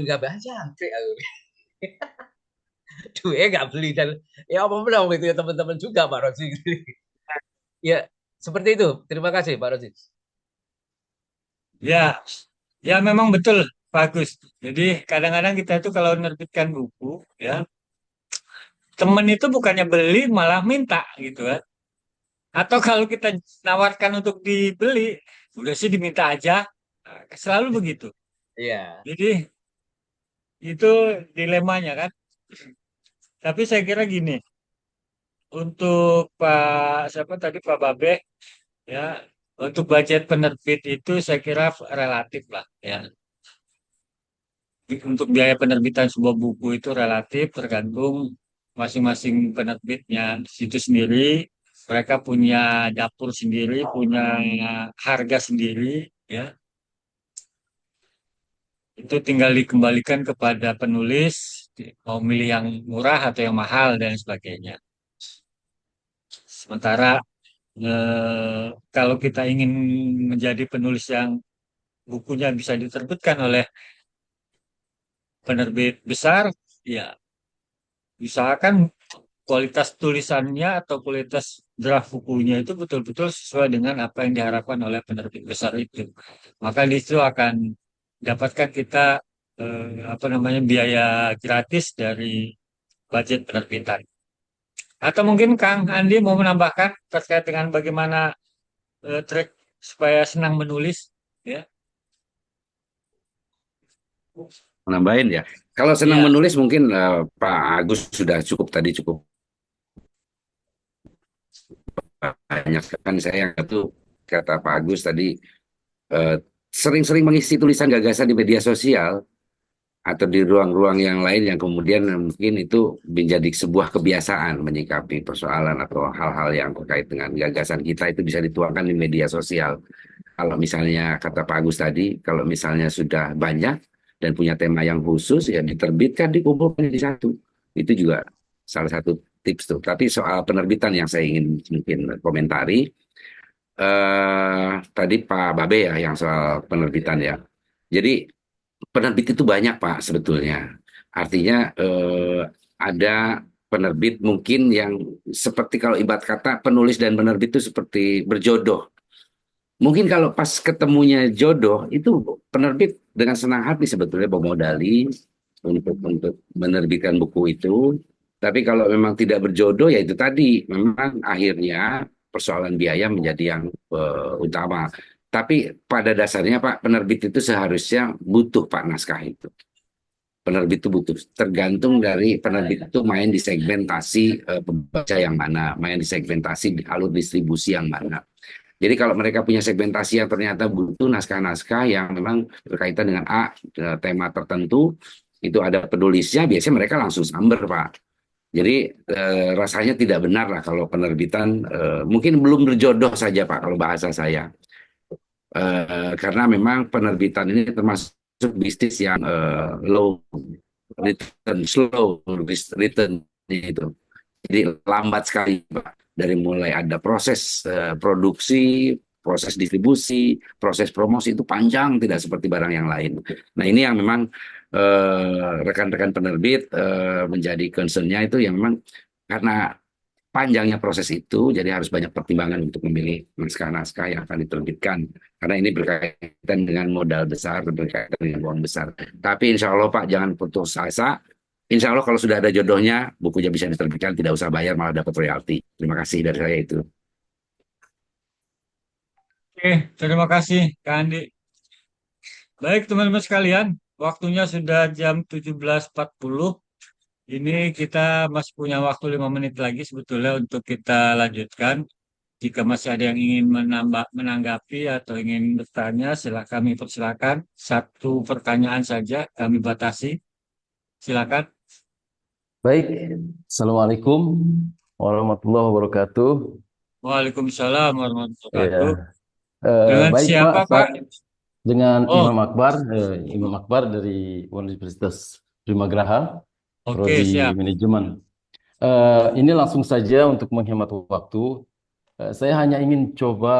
kabeh aja angkrik aku. Duitnya nggak beli dan ya apa bilang gitu ya teman-teman juga Pak Rosi. Ya seperti itu. Terima kasih Pak Rosi. Ya, ya memang betul bagus. Jadi kadang-kadang kita itu kalau menerbitkan buku, ya temen itu bukannya beli malah minta gitu kan. Atau kalau kita nawarkan untuk dibeli, udah sih diminta aja. Nah, selalu begitu. Iya. Jadi itu dilemanya kan. Tapi saya kira gini, untuk siapa tadi Pak Babe, ya untuk budget penerbit itu saya kira relatif lah ya. Untuk biaya penerbitan sebuah buku itu relatif tergantung masing-masing penerbitnya itu sendiri. Mereka punya dapur sendiri, punya harga sendiri, ya. Itu tinggal dikembalikan kepada penulis, mau milih yang murah atau yang mahal dan sebagainya. Sementara kalau kita ingin menjadi penulis yang bukunya bisa diterbitkan oleh penerbit besar, ya Usahakan kualitas tulisannya atau kualitas draft bukunya itu betul-betul sesuai dengan apa yang diharapkan oleh penerbit besar itu. Maka di situ akan dapatkan kita apa namanya biaya gratis dari budget penerbitan. Atau mungkin Kang Andi mau menambahkan terkait dengan bagaimana trik supaya senang menulis, ya? Nambahin ya. Kalau senang Ya, menulis mungkin Pak Agus sudah cukup tadi, cukup banyak kan saya yang itu kata Pak Agus tadi eh, sering-sering mengisi tulisan gagasan di media sosial atau di ruang-ruang yang lain yang kemudian mungkin itu menjadi sebuah kebiasaan menyikapi persoalan atau hal-hal yang terkait dengan gagasan kita itu bisa dituangkan di media sosial. Kalau misalnya kata Pak Agus tadi, kalau misalnya sudah banyak dan punya tema yang khusus ya diterbitkan, dikumpulkan di satu. Itu juga salah satu tips tuh. Tapi soal penerbitan yang saya ingin mungkin komentari, tadi Pak Babe ya yang soal penerbitan ya. Jadi penerbit itu banyak Pak sebetulnya. Artinya ada penerbit mungkin yang seperti kalau ibarat kata penulis dan penerbit itu seperti berjodoh. Mungkin kalau pas ketemunya jodoh itu penerbit dengan senang hati sebetulnya memodali untuk menerbitkan buku itu. Tapi kalau memang tidak berjodoh ya itu tadi memang akhirnya persoalan biaya menjadi yang utama. Tapi pada dasarnya Pak penerbit itu seharusnya butuh Pak naskah itu. Penerbit itu butuh tergantung dari penerbit itu main di segmentasi pembaca yang mana, main di segmentasi di alur distribusi yang mana. Jadi kalau mereka punya segmentasi yang ternyata butuh naskah-naskah yang memang berkaitan dengan tema tertentu, itu ada penulisnya, biasanya mereka langsung samber, Pak. Jadi rasanya tidak benar lah kalau penerbitan, mungkin belum berjodoh saja, Pak, kalau bahasa saya. Karena memang penerbitan ini termasuk bisnis yang low return, slow return itu. Jadi lambat sekali, Pak. Dari mulai ada proses produksi, proses distribusi, proses promosi itu panjang, tidak seperti barang yang lain. Nah ini yang memang rekan-rekan penerbit menjadi concern-nya itu yang memang karena panjangnya proses itu, jadi harus banyak pertimbangan untuk memilih naskah-naskah yang akan diterbitkan. Karena ini berkaitan dengan modal besar, berkaitan dengan uang besar. Tapi insya Allah Pak, jangan putus asa. Insya Allah kalau sudah ada jodohnya, bukunya bisa diterbitkan, tidak usah bayar, malah dapat royalti. Terima kasih dari saya itu. oke, terima kasih Kak Andi. Baik teman-teman sekalian, waktunya sudah jam 17.40. Ini kita masih punya waktu 5 menit lagi sebetulnya untuk kita lanjutkan. Jika masih ada yang ingin menanggapi atau ingin bertanya, kami persilakan. Satu pertanyaan saja kami batasi. Silakan. Baik, Assalamualaikum warahmatullahi wabarakatuh. Waalaikumsalam warahmatullahi wabarakatuh. Ya, Dengan baik siapa, Pak? dengan Oh, Imam Akbar dari Universitas Primagraha, oke, Prodi siap. Manajemen. Ini langsung saja untuk menghemat waktu. Saya hanya ingin coba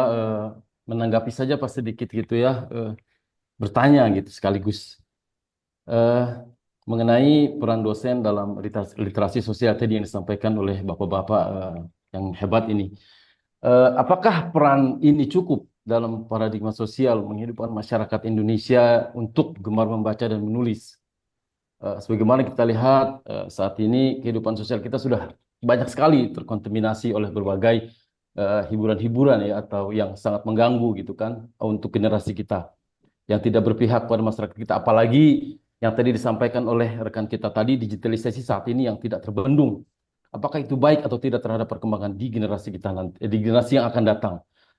menanggapi saja pas sedikit gitu ya, bertanya gitu sekaligus. Mengenai peran dosen dalam literasi sosial tadi yang disampaikan oleh bapak-bapak yang hebat ini. Apakah peran ini cukup dalam paradigma sosial menghidupkan masyarakat Indonesia untuk gemar membaca dan menulis? Sebagaimana kita lihat saat ini kehidupan sosial kita sudah banyak sekali terkontaminasi oleh berbagai hiburan-hiburan ya atau yang sangat mengganggu gitu kan untuk generasi kita yang tidak berpihak pada masyarakat kita, apalagi yang tadi disampaikan oleh rekan kita tadi, digitalisasi saat ini yang tidak terbendung. Apakah itu baik atau tidak terhadap perkembangan di generasi kita nanti, di generasi yang akan datang?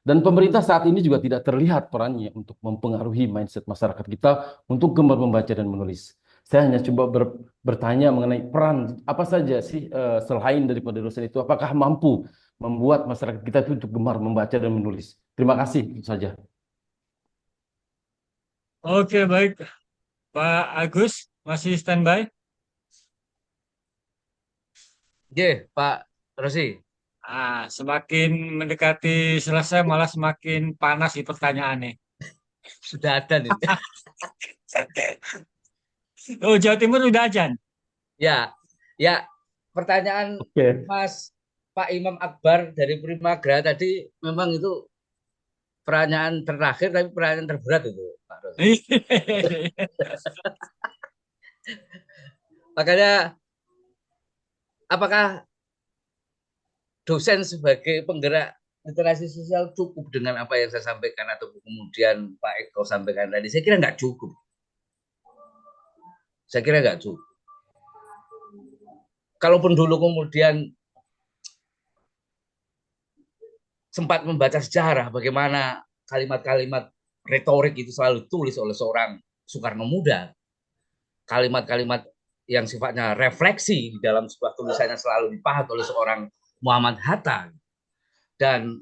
Dan pemerintah saat ini juga tidak terlihat perannya untuk mempengaruhi mindset masyarakat kita untuk gemar membaca dan menulis. Saya hanya coba bertanya mengenai peran apa saja sih selain daripada dosen itu, apakah mampu membuat masyarakat kita itu untuk gemar membaca dan menulis? Terima kasih, itu saja. Oke, baik. Pak Agus, masih standby? Oke, Pak Rosi. Semakin mendekati selesai malah semakin panas di pertanyaannya. Sudah ada nih. Oh, Jawa Timur udah ajan? Ya, ya. pertanyaan Oke. Mas Pak Imam Akbar dari Primagra tadi memang itu pertanyaan terakhir tapi pertanyaan terberat itu Pak Rosi. Makanya apakah dosen sebagai penggerak literasi sosial cukup dengan apa yang saya sampaikan atau kemudian Pak Eko sampaikan tadi? Saya kira nggak cukup. Saya kira nggak cukup. Kalaupun dulu kemudian sempat membaca sejarah bagaimana kalimat-kalimat retorik itu selalu ditulis oleh seorang Soekarno Muda, kalimat-kalimat yang sifatnya refleksi di dalam sebuah tulisannya selalu dipahat oleh seorang Muhammad Hatta, dan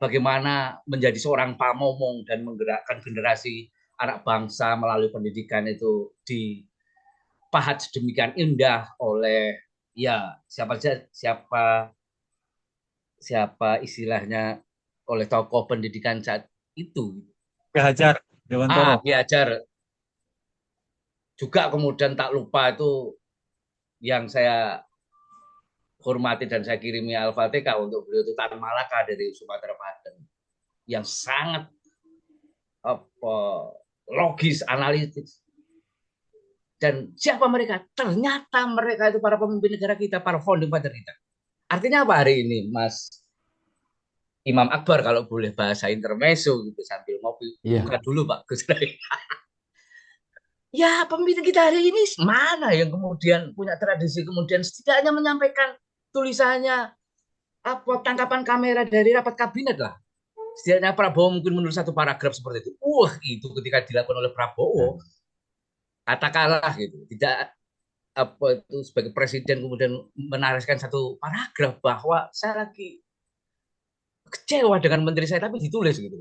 bagaimana menjadi seorang pamomong dan menggerakkan generasi anak bangsa melalui pendidikan itu dipahat sedemikian indah oleh ya siapa istilahnya oleh tokoh pendidikan saat itu. Ki Hajar Dewantara. Ki Hajar. Juga kemudian tak lupa itu yang saya hormati dan saya kirimi Al-Fatihah untuk beliau itu Tan Malaka dari Sumatera Barat, yang sangat logis, analitis. Dan siapa mereka? Ternyata mereka itu para pemimpin negara kita, para founding father kita. Artinya apa hari ini, Mas Imam Akbar, kalau boleh bahasa intermezzo gitu sambil ngopi? Buka dulu Pak Gus. Ya, pemimpin kita hari ini mana yang kemudian punya tradisi kemudian setidaknya menyampaikan tulisannya apa tangkapan kamera dari rapat kabinet lah. Setidaknya Prabowo mungkin menulis satu paragraf seperti itu. Itu ketika dilakukan oleh Prabowo, katakanlah gitu, tidak apa itu sebagai presiden kemudian menariskan satu paragraf bahwa saya lagi kecewa dengan menteri saya, tapi ditulis gitu.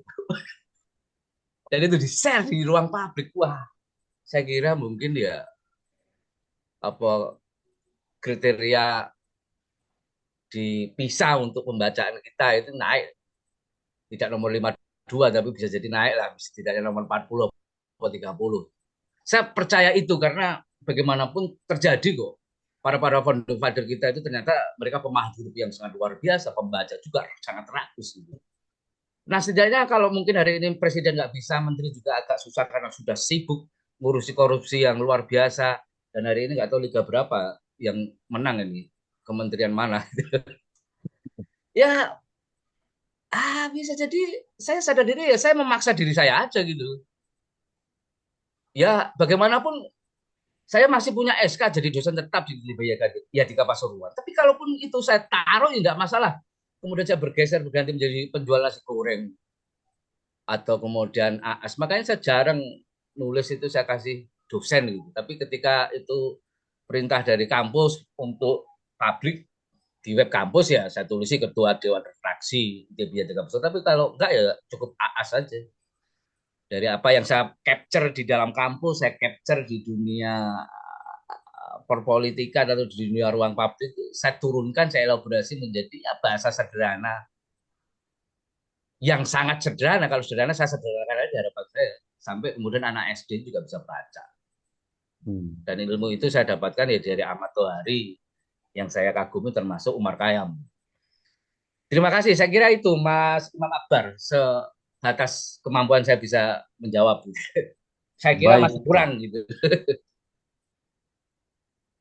Dan itu di-share di ruang publik. Wah, saya kira mungkin ya apa kriteria dipisah untuk pembacaan kita itu naik, tidak nomor 52 tapi bisa jadi naik lah, setidaknya nomor 40 atau 30. Saya percaya itu karena bagaimanapun terjadi kok. Para founding father kita itu ternyata mereka pemaham hidup yang sangat luar biasa, pembaca juga sangat rakus gitu. Nah, setidaknya kalau mungkin hari ini presiden nggak bisa, menteri juga agak susah karena sudah sibuk ngurusi korupsi yang luar biasa, dan hari ini nggak tahu liga berapa yang menang ini, kementerian mana. Ya, bisa jadi saya sadar diri ya, saya memaksa diri saya aja gitu. Ya, bagaimanapun saya masih punya SK jadi dosen tetap di Yadika Pasuruan. Tapi kalaupun itu saya taruh ya nggak masalah. Kemudian saya bergeser berganti menjadi penjual nasi goreng atau kemudian AAS. Makanya saya jarang nulis itu saya kasih dosen gitu. Tapi ketika itu perintah dari kampus untuk publik di web kampus ya saya tulisi ketua dewan redaksi di Yadika Pasuruan. Tapi kalau enggak ya cukup AAS saja. Dari apa yang saya capture di dalam kampus, saya capture di dunia perpolitikan atau di dunia ruang publik, saya turunkan, saya elaborasi menjadi ya, bahasa sederhana. Yang sangat sederhana, kalau sederhana saya sederhanakan aja di hadapan saya. Sampai kemudian anak SD juga bisa baca. Dan ilmu itu saya dapatkan ya dari Ahmad Tohari, yang saya kagumi termasuk Umar Khayyam. Terima kasih, saya kira itu Mas Imam Akbar, atas kemampuan saya bisa menjawab. Saya kira masih kurang gitu.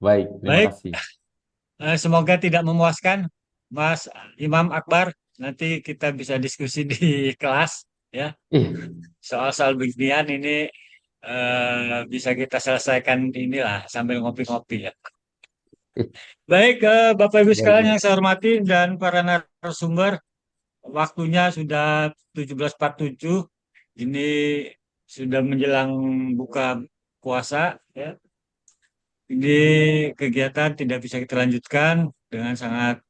Baik, terima kasih. Semoga tidak memuaskan Mas Imam Akbar. Nanti kita bisa diskusi di kelas ya. Soal beginian ini bisa kita selesaikan inilah sambil ngopi-ngopi ya. Baik, Bapak Ibu sekalian yang saya hormati dan para narasumber, waktunya sudah 17.47. Ini sudah menjelang buka puasa ya. Ini kegiatan tidak bisa kita lanjutkan, dengan sangat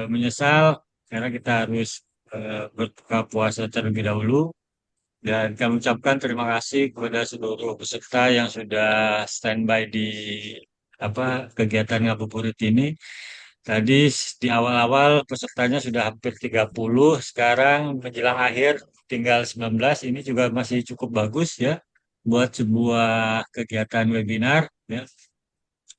menyesal karena kita harus berbuka puasa terlebih dahulu. Dan kami ucapkan terima kasih kepada seluruh peserta yang sudah standby di kegiatan ngabuburit ini. Tadi di awal-awal pesertanya sudah hampir 30, sekarang menjelang akhir tinggal 19. Ini juga masih cukup bagus ya buat sebuah kegiatan webinar ya.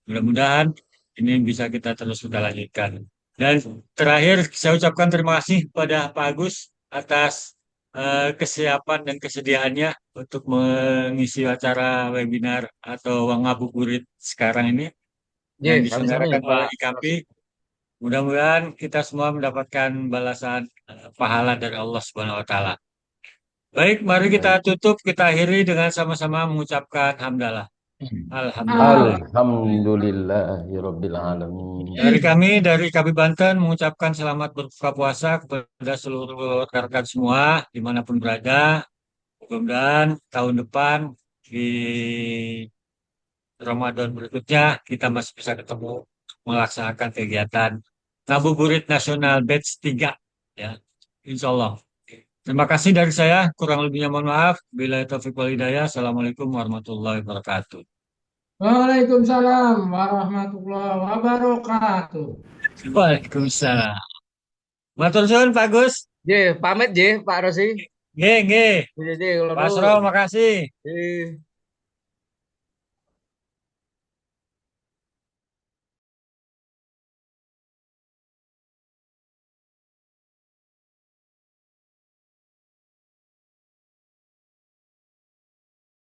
Mudah-mudahan ini bisa kita terus kita lanjutkan. Dan terakhir saya ucapkan terima kasih kepada Pak Agus atas kesiapan dan kesediaannya untuk mengisi acara webinar atau ngabuburit sekarang ini yang Sami-sami diselenggarakan oleh Pak IKP. Rosi. Mudah-mudahan kita semua mendapatkan balasan pahala dari Allah Subhanahu wa taala. Baik, mari kita tutup, kita akhiri dengan sama-sama mengucapkan hamdalah. Alhamdulillah. Alhamdulillahirabbil alamin. Dari kami, dari KB Banten, mengucapkan selamat berbuka puasa kepada seluruh rekan-rekan semua, dimanapun berada. Mudah-mudahan tahun depan di Ramadan berikutnya kita masih bisa ketemu melaksanakan kegiatan Ngabuburit Nasional Batch 3. Ya, Insya Allah. Terima kasih dari saya. Kurang lebihnya mohon maaf. Bila taufiq wal hidayah. Assalamualaikum warahmatullahi wabarakatuh. Waalaikumsalam warahmatullahi wabarakatuh. Waalaikumsalam. Matur suwun Pak Gus. Pamit Pak Rosi. Nggih, nggih. Nggih, kula Pak nuwun. Asro, makasih. Nggih.